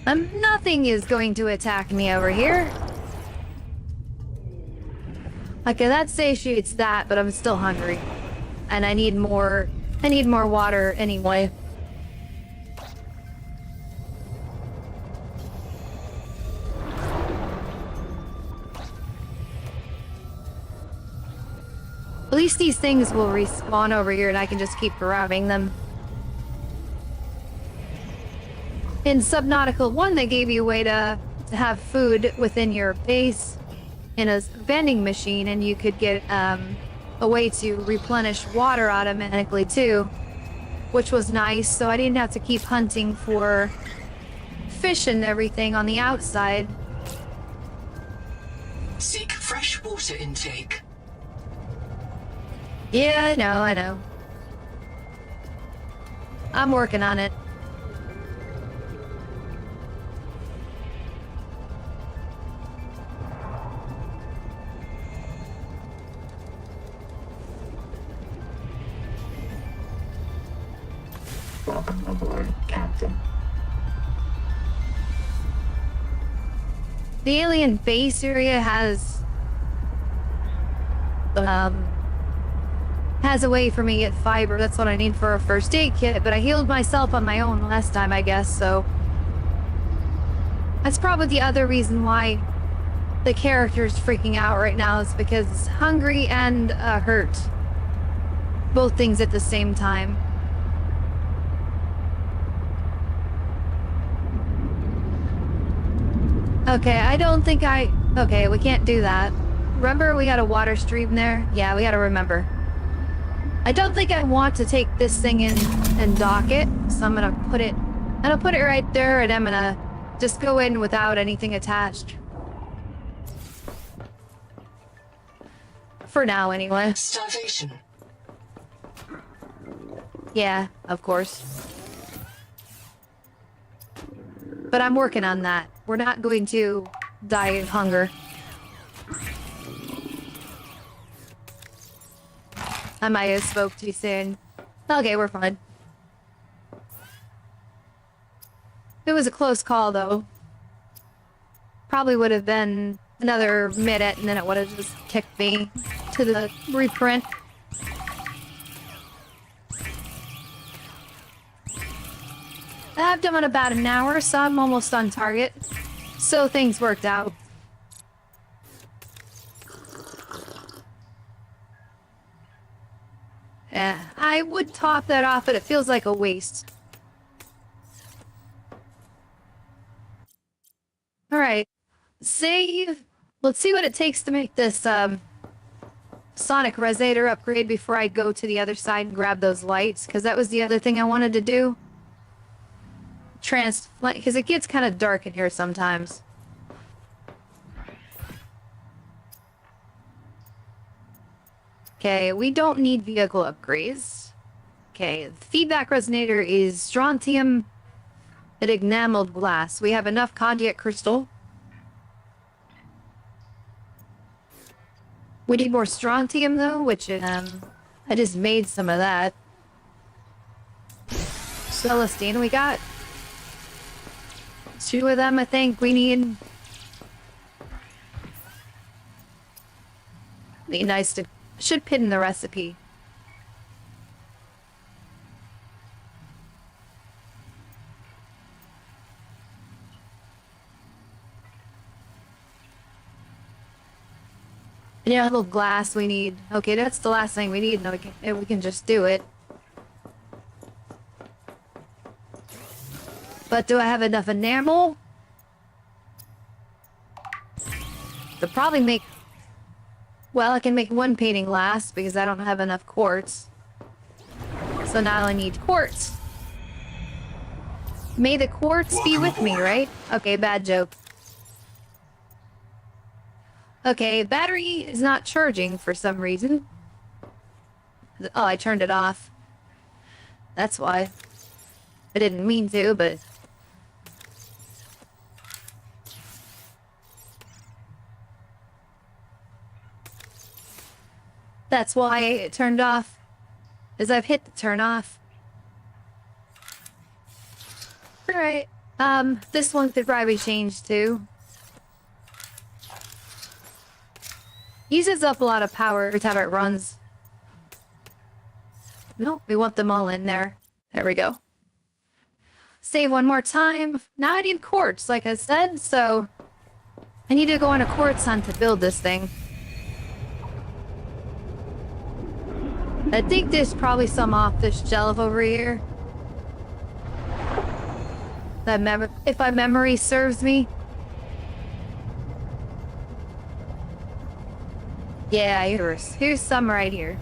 Nothing is going to attack me over here. Okay, that satiates that, but I'm still hungry. And I need more water anyway. At least these things will respawn over here and I can just keep grabbing them. In Subnautica 1, they gave you a way to have food within your base in a vending machine, and you could get a way to replenish water automatically too, which was nice, so I didn't have to keep hunting for fish and everything on the outside. Seek fresh water intake. Yeah, I know, I know. I'm working on it. Welcome aboard, Captain. The alien base area has a way for me to get fiber. That's what I need for a first aid kit, but I healed myself on my own last time, I guess, so that's probably the other reason why the character's freaking out right now, is because it's hungry and hurt. Both things at the same time. Okay, I don't think okay, we can't do that. Remember we got a water stream there? Yeah, we gotta remember. I don't think I want to take this thing in and dock it, so I'm gonna put it right there, and I'm gonna just go in without anything attached. For now, anyway. Starvation. Yeah, of course. But I'm working on that. We're not going to die of hunger. I might have spoke too soon. Okay, we're fine. It was a close call, though. Probably would have been another minute, and then it would have just kicked me to the reprint. I've done about an hour, so I'm almost on target. So things worked out. Yeah, I would top that off, but it feels like a waste. Alright. Save. Let's see what it takes to make this, sonic resonator upgrade before I go to the other side and grab those lights, because that was the other thing I wanted to do. Because it gets kind of dark in here sometimes. Okay, we don't need vehicle upgrades. Okay, the feedback resonator is strontium and enameled glass. We have enough conduit crystal. We need more strontium though, which I just made some of that. Celestine we got. 2 of them, I think. We need... Be nice to... Should pin the recipe. Yeah, a little glass we need. Okay, that's the last thing we need. No, we can just do it. But do I have enough enamel? To probably make... Well, I can make 1 painting last because I don't have enough quartz. So now I need quartz. May the quartz be with me, right? Okay, bad joke. Okay, battery is not charging for some reason. Oh, I turned it off. That's why. I didn't mean to, but... That's why it turned off. As I've hit the turn off. Alright. This one could probably change too. Uses up a lot of power every time it runs. Nope, we want them all in there. There we go. Save one more time. Now I need quartz, like I said, so... I need to go on a quartz hunt to build this thing. I think there's probably some off this shelf over here. If my memory serves me. Yeah, here's some right here.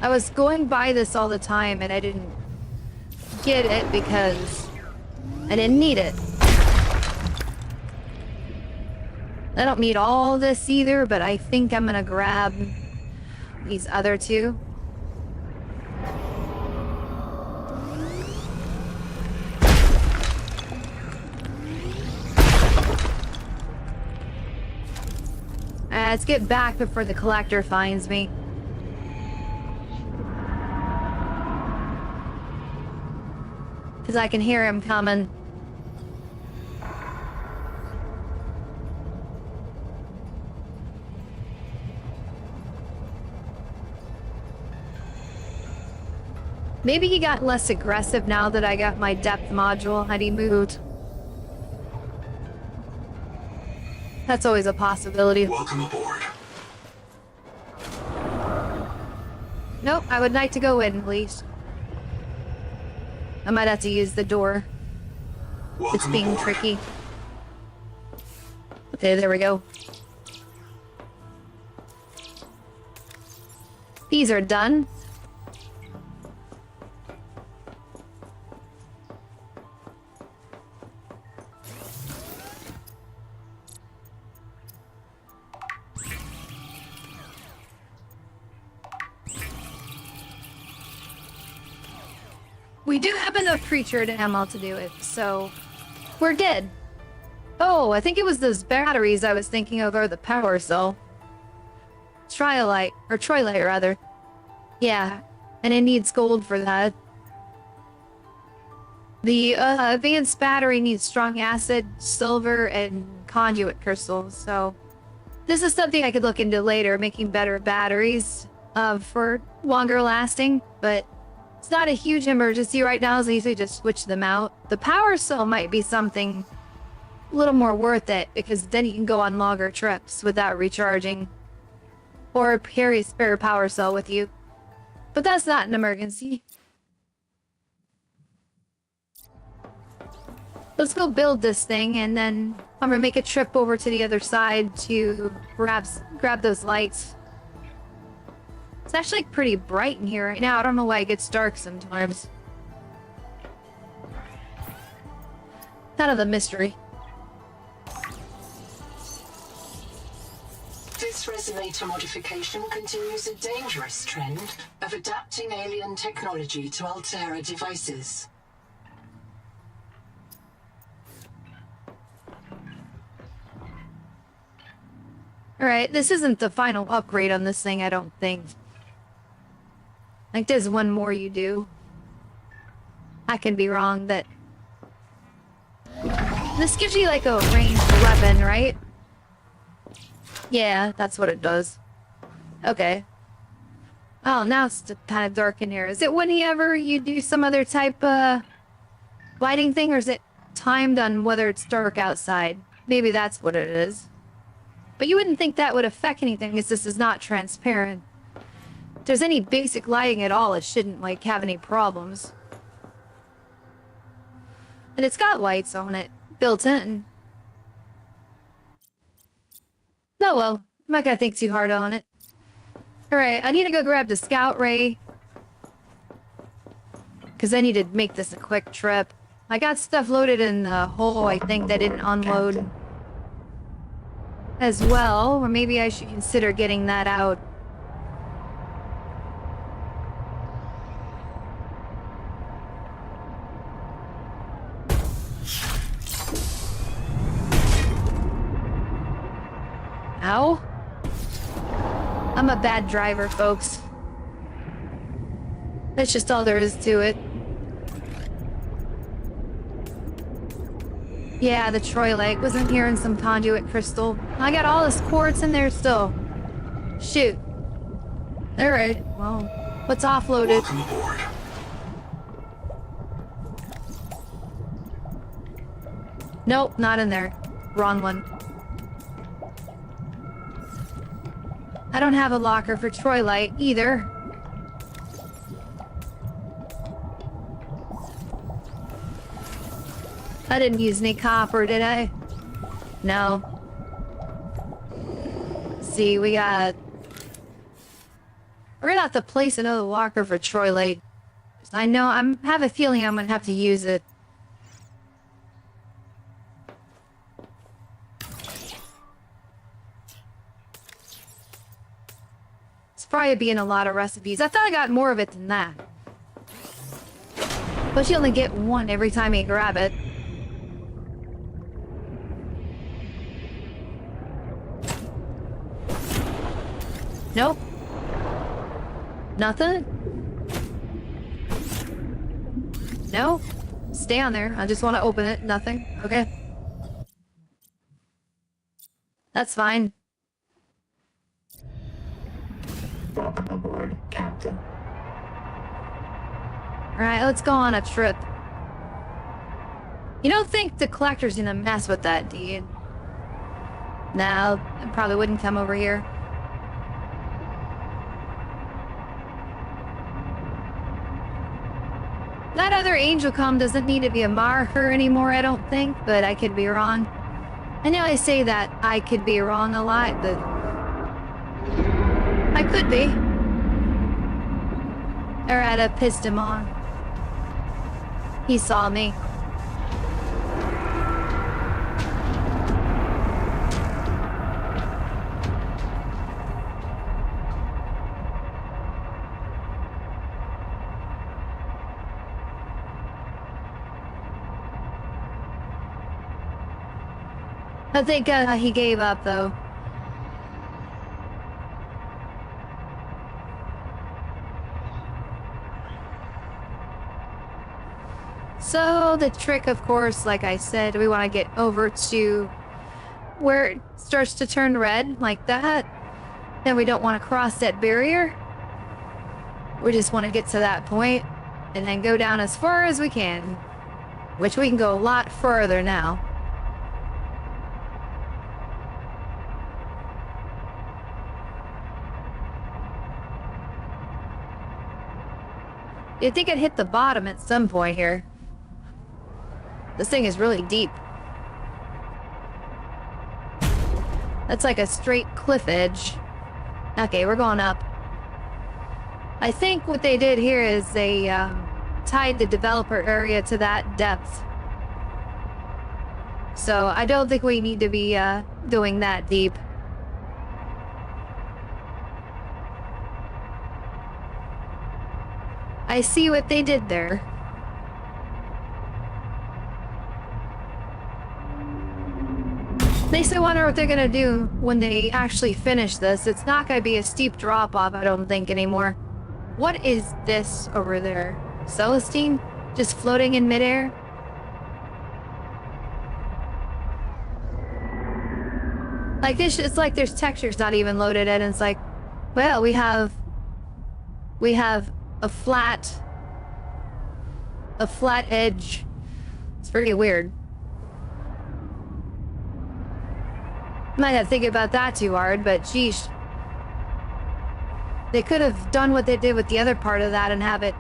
I was going by this all the time and I didn't get it because I didn't need it. I don't need all this either, but I think I'm gonna grab these other two. Let's get back before the collector finds me. Because I can hear him coming. Maybe he got less aggressive now that I got my depth module and he moved. That's always a possibility. Welcome aboard. Nope, I would like to go in, please. I might have to use the door. Welcome It's being aboard. tricky. Okay, there we go. These are done. We do have enough creature to ammo to do it, so we're good. Oh, I think it was those batteries I was thinking of, or the power cell. Triolite, or Troilite rather. Yeah, and it needs gold for that. The advanced battery needs strong acid, silver, and conduit crystals, so this is something I could look into later, making better batteries for longer lasting, but it's not a huge emergency right now, so I usually just switch them out. The power cell might be something a little more worth it, because then you can go on longer trips without recharging. Or carry a spare power cell with you. But that's not an emergency. Let's go build this thing, and then I'm gonna make a trip over to the other side to perhaps grab those lights. It's actually pretty bright in here right now. I don't know why it gets dark sometimes. Kind of a mystery. This resonator modification continues a dangerous trend of adapting alien technology to Altera devices. Alright, this isn't the final upgrade on this thing, I don't think. Like, there's one more you do. I can be wrong, that... This gives you, like, a ranged weapon, right? Yeah, that's what it does. Okay. Oh, now it's kind of dark in here. Is it whenever you do some other type, lighting thing, or is it timed on whether it's dark outside? Maybe that's what it is. But you wouldn't think that would affect anything, because this is not transparent. If there's any basic lighting at all, it shouldn't, like, have any problems. And it's got lights on it, built in. No, well, I'm not gonna think too hard on it. Alright, I need to go grab the scout ray. Because I need to make this a quick trip. I got stuff loaded in the hole, I think, that didn't unload. As well, or maybe I should consider getting that out. Ow. I'm a bad driver, folks. That's just all there is to it. Yeah, the Troilite was in here in some conduit crystal. I got all this quartz in there still. Shoot. Alright, well, let's offload it. Welcome aboard. Nope, not in there. Wrong one. I don't have a locker for Troilite either. I didn't use any copper, did I? No. See, we're gonna have to place another locker for Troilite. I know, have a feeling I'm gonna have to use it. probably be in a lot of recipes. I thought I got more of it than that. But you only get one every time you grab it. Nope. Nothing? No? Stay on there. I just want to open it. Nothing. Okay. That's fine. Welcome aboard, Captain. Alright, let's go on a trip. You don't think the collector's gonna mess with that, do you? No, it probably wouldn't come over here. That other angel com doesn't need to be a marker anymore, I don't think, but I could be wrong. I know I say that I could be wrong a lot, but I could be. Or at a pistomon. He saw me. I think he gave up, though. So, the trick, of course, like I said, we want to get over to where it starts to turn red, like that. Then we don't want to cross that barrier. We just want to get to that point, and then go down as far as we can. Which we can go a lot further now. You'd think I'd hit the bottom at some point here. This thing is really deep. That's like a straight cliff edge. Okay, we're going up. I think what they did here is they tied the developer area to that depth. So I don't think we need to be going that deep. I see what they did there. Makes me wonder what they're gonna do when they actually finish this. It's not gonna be a steep drop-off, I don't think, anymore. What is this over there? Celestine? Just floating in midair? Like this, it's like there's textures not even loaded in. It's like, well, we have a flat edge. It's pretty weird. Might not think about that too hard, but geez. They could have done what they did with the other part of that and have it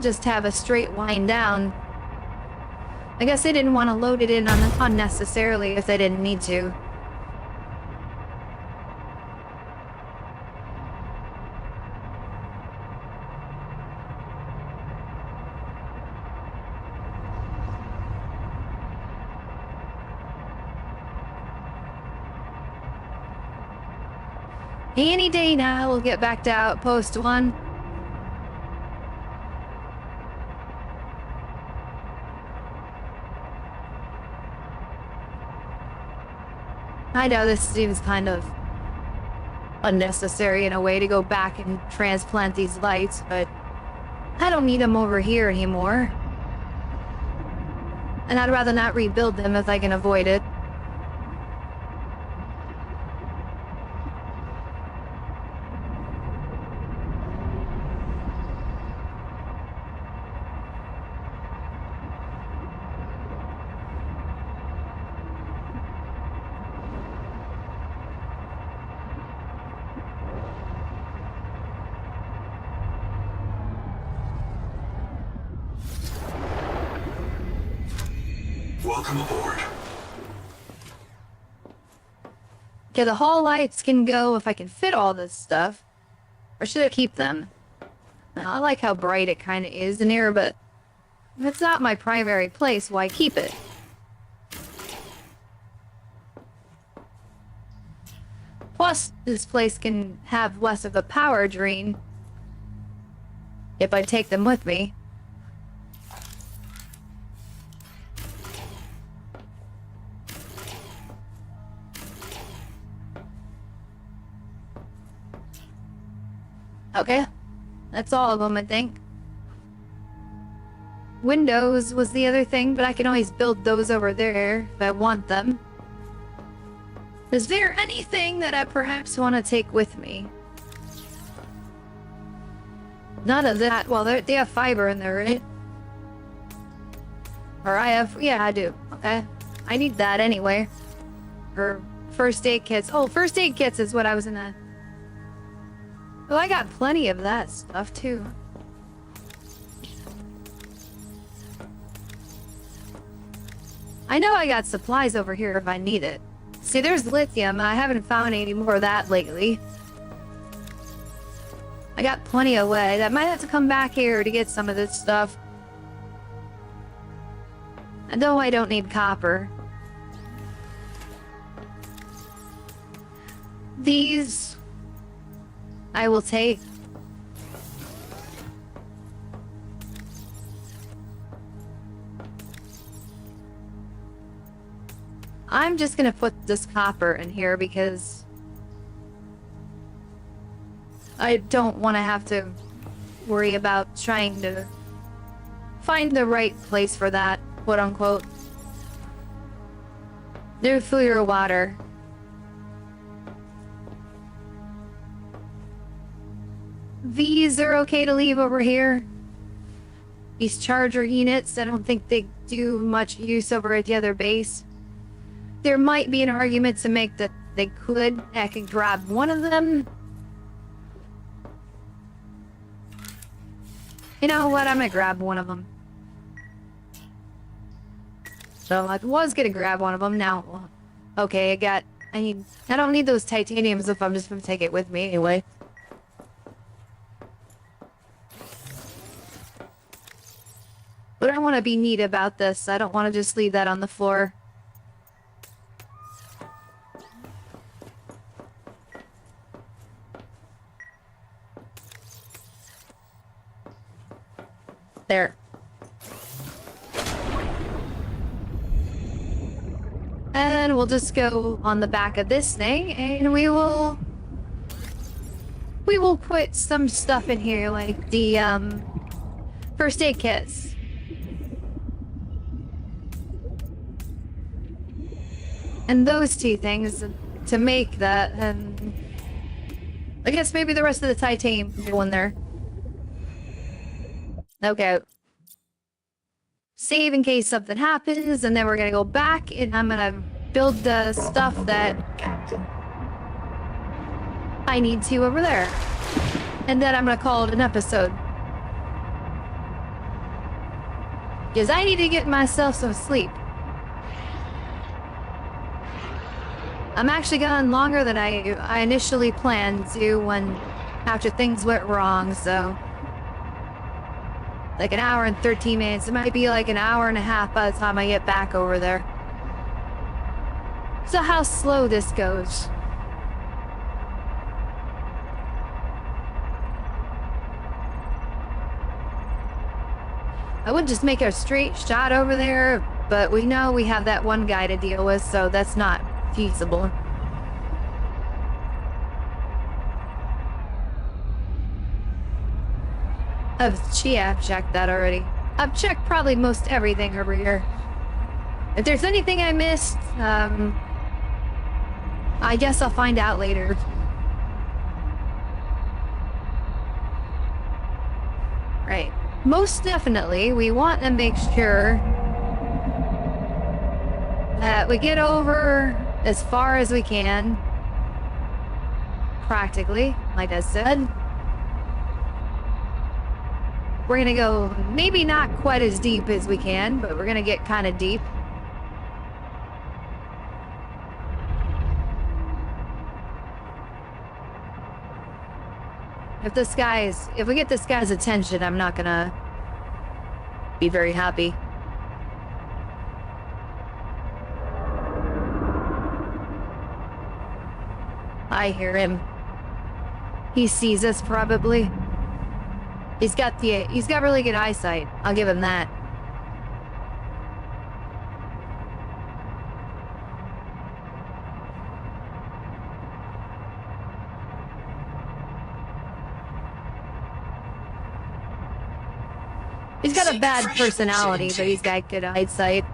just have a straight line down. I guess they didn't want to load it in unnecessarily if they didn't need to. Any day now, we'll get back to Outpost 1. I know this seems kind of unnecessary in a way to go back and transplant these lights, but I don't need them over here anymore. And I'd rather not rebuild them if I can avoid it. Welcome aboard. Okay, the hall lights can go if I can fit all this stuff. Or should I keep them? Now, I like how bright it kind of is in here, but if it's not my primary place, why keep it? Plus, this place can have less of a power drain if I take them with me. Okay, that's all of them, I think. Windows was the other thing, but I can always build those over there if I want them. Is there anything that I perhaps want to take with me? None of that. Well, they have fiber in there, right? Or I have... Yeah, I do. Okay. I need that anyway. Or first aid kits. Oh, first aid kits is what I was gonna... Well, I got plenty of that stuff, too. I know I got supplies over here if I need it. See, there's lithium. I haven't found any more of that lately. I got plenty of lead. I might have to come back here to get some of this stuff. I know I don't need copper. These... I will take. I'm just gonna put this copper in here because I don't want to have to worry about trying to find the right place for that, quote unquote. Nuclear water. These are okay to leave over here. These charger units, I don't think they do much use over at the other base. There might be an argument to make that they could. I could grab one of them. You know what? I'm gonna grab one of them. So I was gonna grab one of them now. Okay, I don't need those titaniums if I'm just gonna take it with me anyway. But I want to be neat about this. I don't want to just leave that on the floor. There. And we'll just go on the back of this thing and we will put some stuff in here like the first aid kits. And those two things to make that, and I guess maybe the rest of the titanium can go in there. Okay. Save in case something happens, and then we're gonna go back, and I'm gonna build the stuff that I need to over there. And then I'm gonna call it an episode. Because I need to get myself some sleep. I'm actually gone longer than I initially planned to after things went wrong, so like an hour and 13 minutes. It might be like an hour and a half by the time I get back over there. So how slow this goes. I would just make a straight shot over there, but we know we have that one guy to deal with, so that's not feasible. I've checked that already. I've checked probably most everything over here. If there's anything I missed, I guess I'll find out later. Right. Most definitely, we want to make sure that we get over as far as we can. Practically, like I said. We're gonna go maybe not quite as deep as we can, but we're gonna get kind of deep. If we get this guy's attention, I'm not gonna be very happy. I hear him. He sees us probably. He's got really good eyesight. I'll give him that. He's got a bad personality, but he's got good eyesight.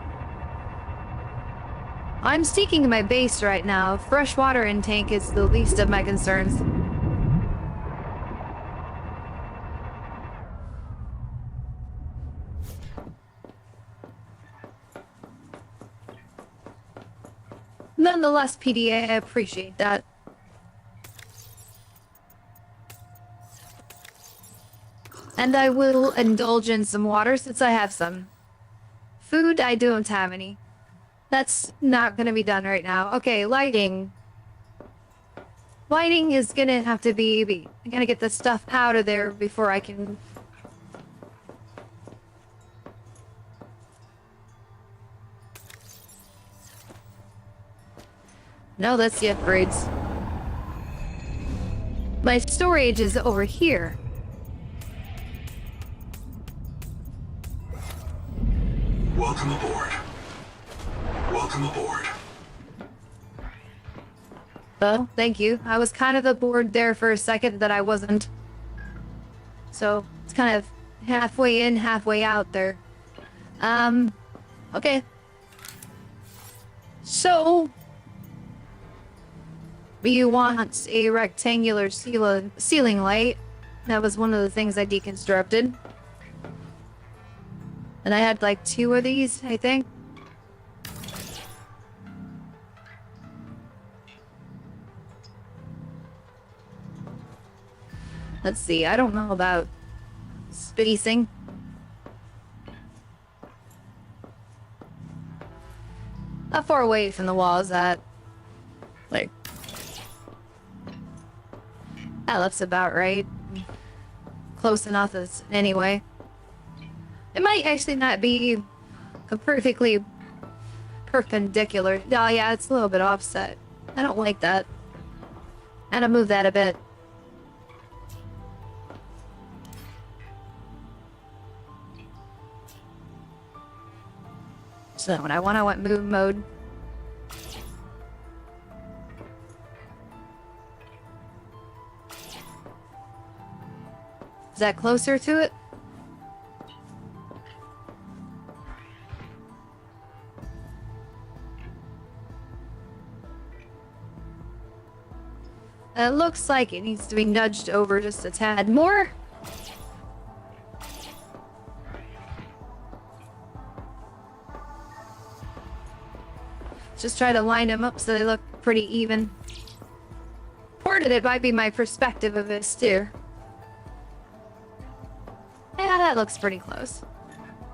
I'm seeking my base right now. Fresh water intake is the least of my concerns. Nonetheless, PDA, I appreciate that. And I will indulge in some water since I have some. Food, I don't have any. That's not gonna be done right now. Okay, lighting. Lighting is gonna have to be... I gotta get this stuff out of there before I can... No, that's the upgrades. My storage is over here. Welcome aboard. Welcome aboard. Oh, thank you. I was kind of aboard there for a second that I wasn't. So, it's kind of halfway in, halfway out there. Okay. So... you want a rectangular ceiling light. That was one of the things I deconstructed. And I had like 2 of these, I think. Let's see, I don't know about spacing. How far away from the wall is that? Like... that looks about right. Close enough as anyway. It might actually not be a perfectly perpendicular. Oh yeah, it's a little bit offset. I don't like that. I'm gonna move that a bit. So when I went move mode. Is that closer to it? It looks like it needs to be nudged over just a tad more. Just try to line them up so they look pretty even. Part of it might be my perspective of this too. Yeah, that looks pretty close.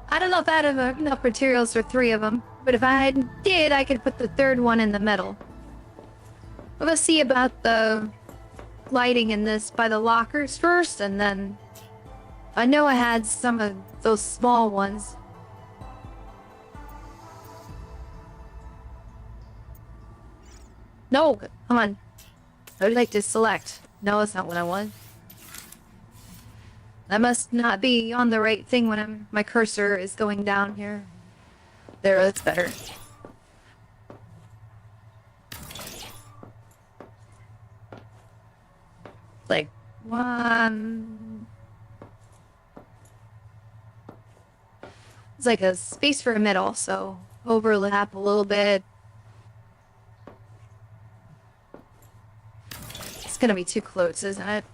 I don't know if I have enough materials for 3 of them, but if I did, I could put the 3rd one in the middle. We'll see about the lighting in this by the lockers first, and then... I know I had some of those small ones. No! Come on. I would like to select. No, that's not what I want. I must not be on the right thing when my cursor is going down here. There, that's better. Like, 1... It's like a space for a middle, so overlap a little bit. It's gonna be too close, isn't it?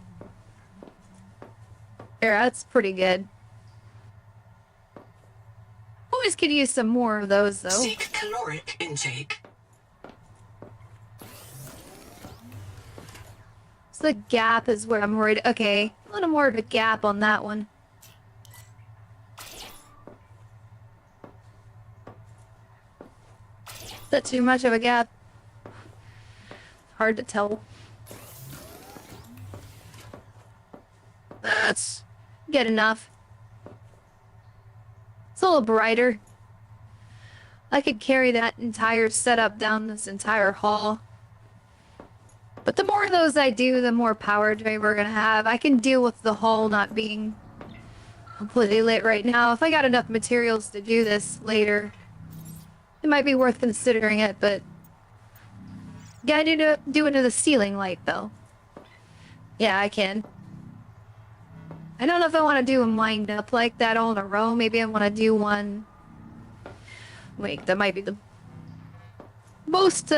There, that's pretty good. Always could use some more of those, though. Seek caloric intake. So the gap is where I'm worried. Okay, a little more of a gap on that one. Is that too much of a gap? Hard to tell. That's good enough. It's a little brighter. I could carry that entire setup down this entire hall. But the more of those I do, the more power drain we're gonna have. I can deal with the hall not being completely lit right now. If I got enough materials to do this later, it might be worth considering it, but gotta do it to the ceiling light, though. Yeah, I can. I don't know if I want to do them lined up like that all in a row. Maybe I want to do one... Wait, that might be the most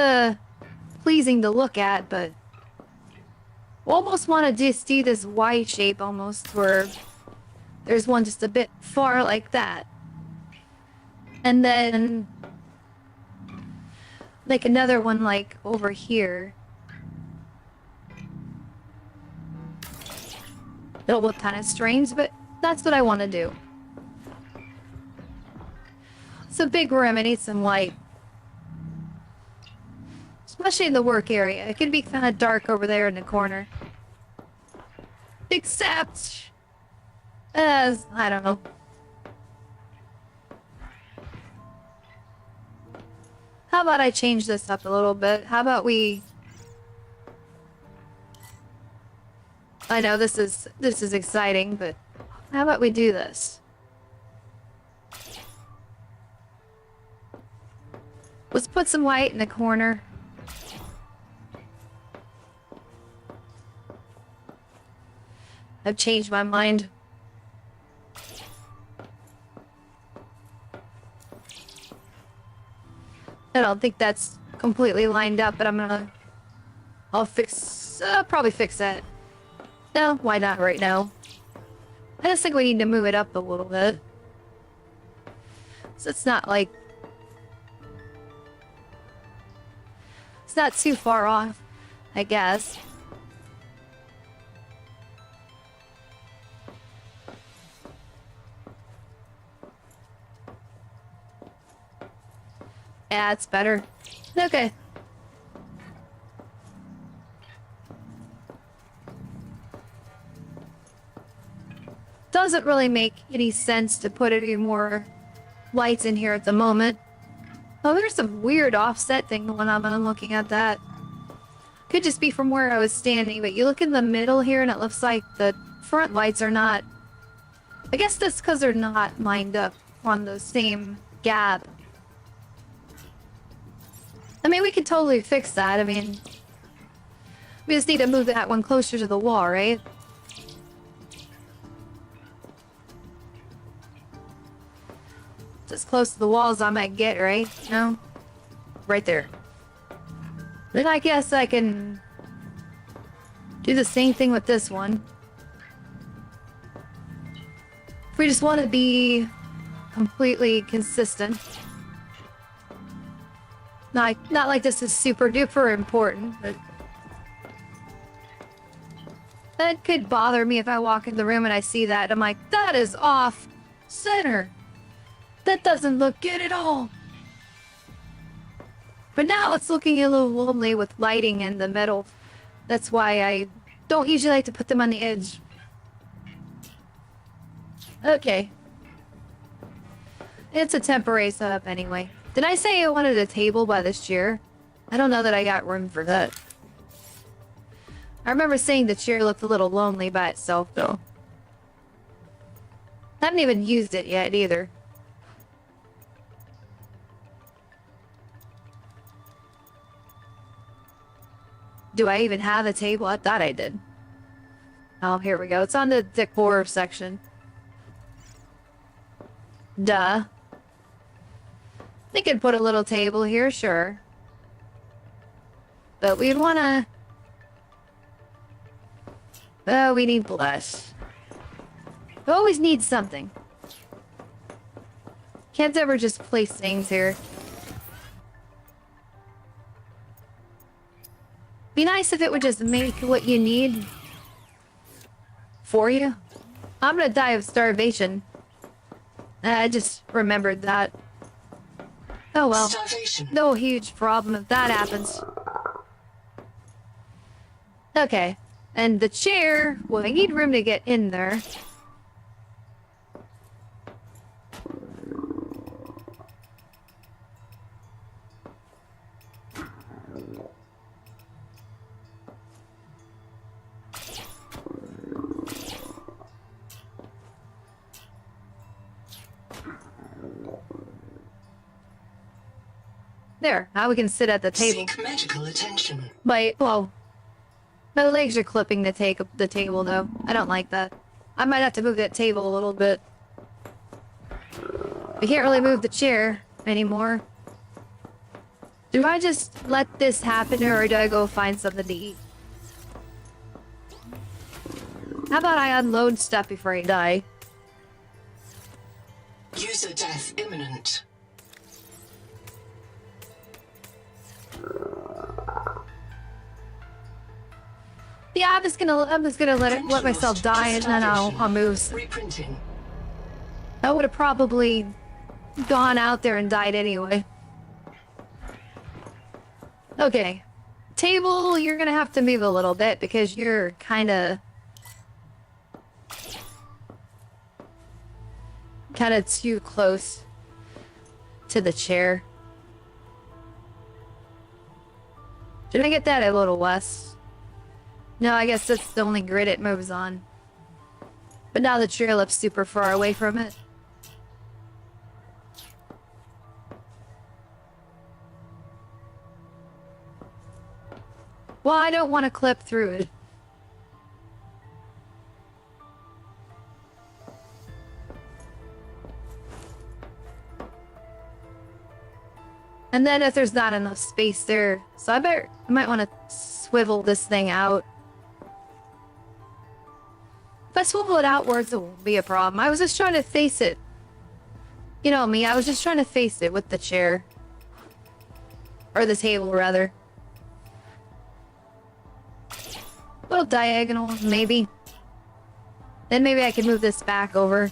pleasing to look at, but... almost want to just do this Y shape almost, where there's one just a bit far like that. And then... like another one like over here. It'll look kind of strange, but that's what I want to do. It's a big room, I need some light. Especially in the work area. It can be kind of dark over there in the corner. Except... I don't know. How about I change this up a little bit? How about we... I know this is exciting, but how about we do this? Let's put some light in the corner. I've changed my mind. I don't think that's completely lined up, but I'll probably fix that. No, why not right now? I just think we need to move it up a little bit. So it's not like... it's not too far off, I guess. Yeah, it's better. Okay. Doesn't really make any sense to put any more lights in here at the moment. Oh, there's some weird offset thing going on when I'm looking at that. Could just be from where I was standing, but you look in the middle here and it looks like the front lights are not... I guess that's because they're not lined up on the same gap. I mean, we could totally fix that. I mean, we just need to move that one closer to the wall, right? It's as close to the wall as I might get, right? No? Right there. Then I guess I can do the same thing with this one. If we just want to be completely consistent. Not like this is super duper important, but... that could bother me if I walk in the room and I see that. I'm like, that is off center. That doesn't look good at all. But now it's looking a little lonely with lighting in the middle. That's why I don't usually like to put them on the edge. Okay. It's a temporary setup anyway. Did I say I wanted a table by this chair? I don't know that I got room for that. I remember saying the chair looked a little lonely by itself, though. I haven't even used it yet, either. Do I even have a table? I thought I did. Oh, here we go. It's on the decor section. Duh. They could put a little table here, sure. But we'd wanna... oh, we need blush. We always need something. Can't ever just place things here. Be nice if it would just make what you need for you. I'm gonna die of starvation. I just remembered that. Oh well. Starvation. No huge problem if that happens. Okay. And the chair, well, I need room to get in there. There, now we can sit at the table. Seek medical attention. Well, my legs are clipping the table though. I don't like that. I might have to move that table a little bit. I can't really move the chair anymore. Do I just let this happen or do I go find something to eat? How about I unload stuff before I die? User death imminent. Yeah, I'm just gonna let myself die and then I'll move. Reprinting. I would have probably gone out there and died anyway. Okay. Table, you're gonna have to move a little bit because you're kinda too close to the chair. Should I get that a little less? No, I guess that's the only grid it moves on. But now the chair looks super far away from it. Well, I don't want to clip through it. And then if there's not enough space there, so I might want to swivel this thing out. If I swivel it outwards, it won't be a problem. I was just trying to face it. You know me, I was just trying to face it with the chair. Or the table, rather. A little diagonal, maybe. Then maybe I can move this back over.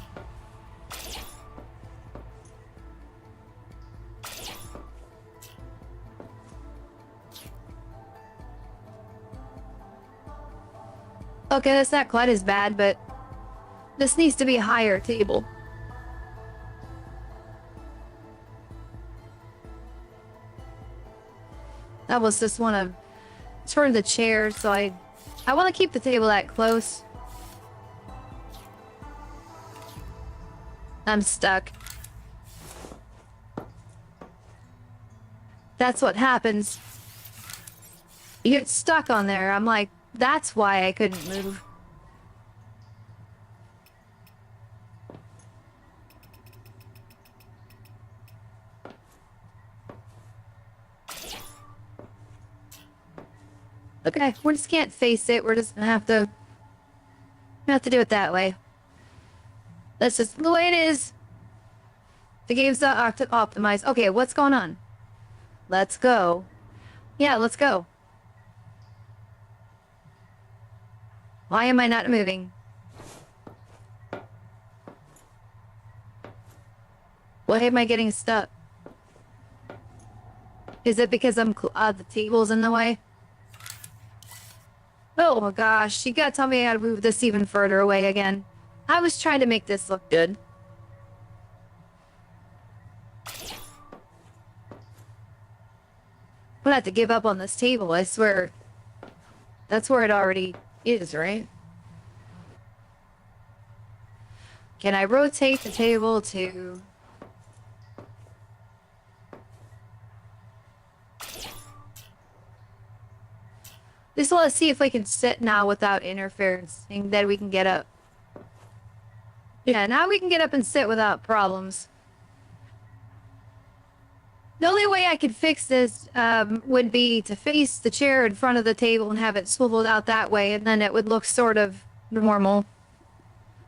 Okay, that's not quite as bad, but this needs to be a higher table. I was just want to turn the chair, so I want to keep the table that close. I'm stuck. That's what happens. You get stuck on there. I'm like, that's why I couldn't move. Okay, we just can't face it. We're just gonna have to do it that way. That's just the way it is. The game's not optimized. Okay, what's going on? Let's go. Yeah, let's go. Why am I not moving? Why am I getting stuck? Is it because the table's in the way? Oh my gosh, you gotta tell me how to move this even further away again. I was trying to make this look good. I'm gonna have to give up on this table, I swear. That's where it already is, right? Can I rotate the table to... Just want to see if we can sit now without interference, and then we can get up. Yeah, now we can get up and sit without problems. The only way I could fix this would be to face the chair in front of the table and have it swiveled out that way, and then it would look sort of normal.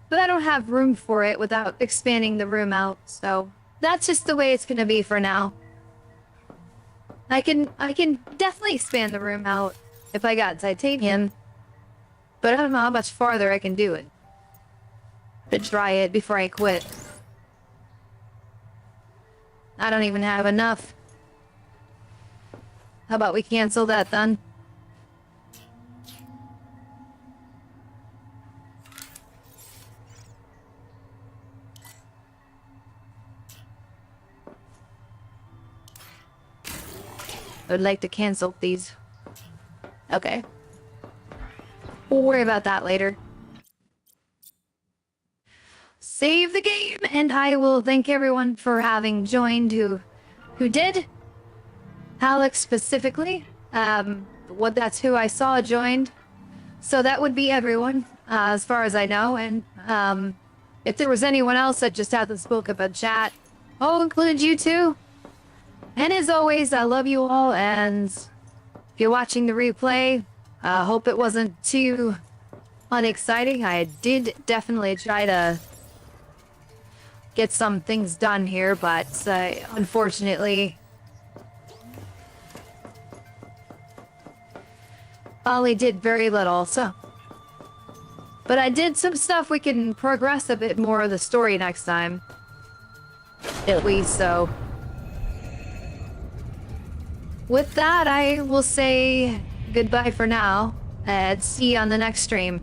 But I don't have room for it without expanding the room out, so that's just the way it's gonna be for now. I can definitely expand the room out if I got titanium, but I don't know how much farther I can do it. To try it before I quit. I don't even have enough. How about we cancel that then? I would like to cancel these. Okay. We'll worry about that later. Save the game, and I will thank everyone for having joined who did. Alex specifically. That's who I saw joined. So that would be everyone, as far as I know. And if there was anyone else that just hasn't spoke about chat, I'll include you too. And as always, I love you all. And if you're watching the replay, I hope it wasn't too unexciting. I did definitely try to get some things done here, but unfortunately, Ollie did very little, so. But I did some stuff we can progress a bit more of the story next time. At least, so. With that, I will say goodbye for now, and see you on the next stream.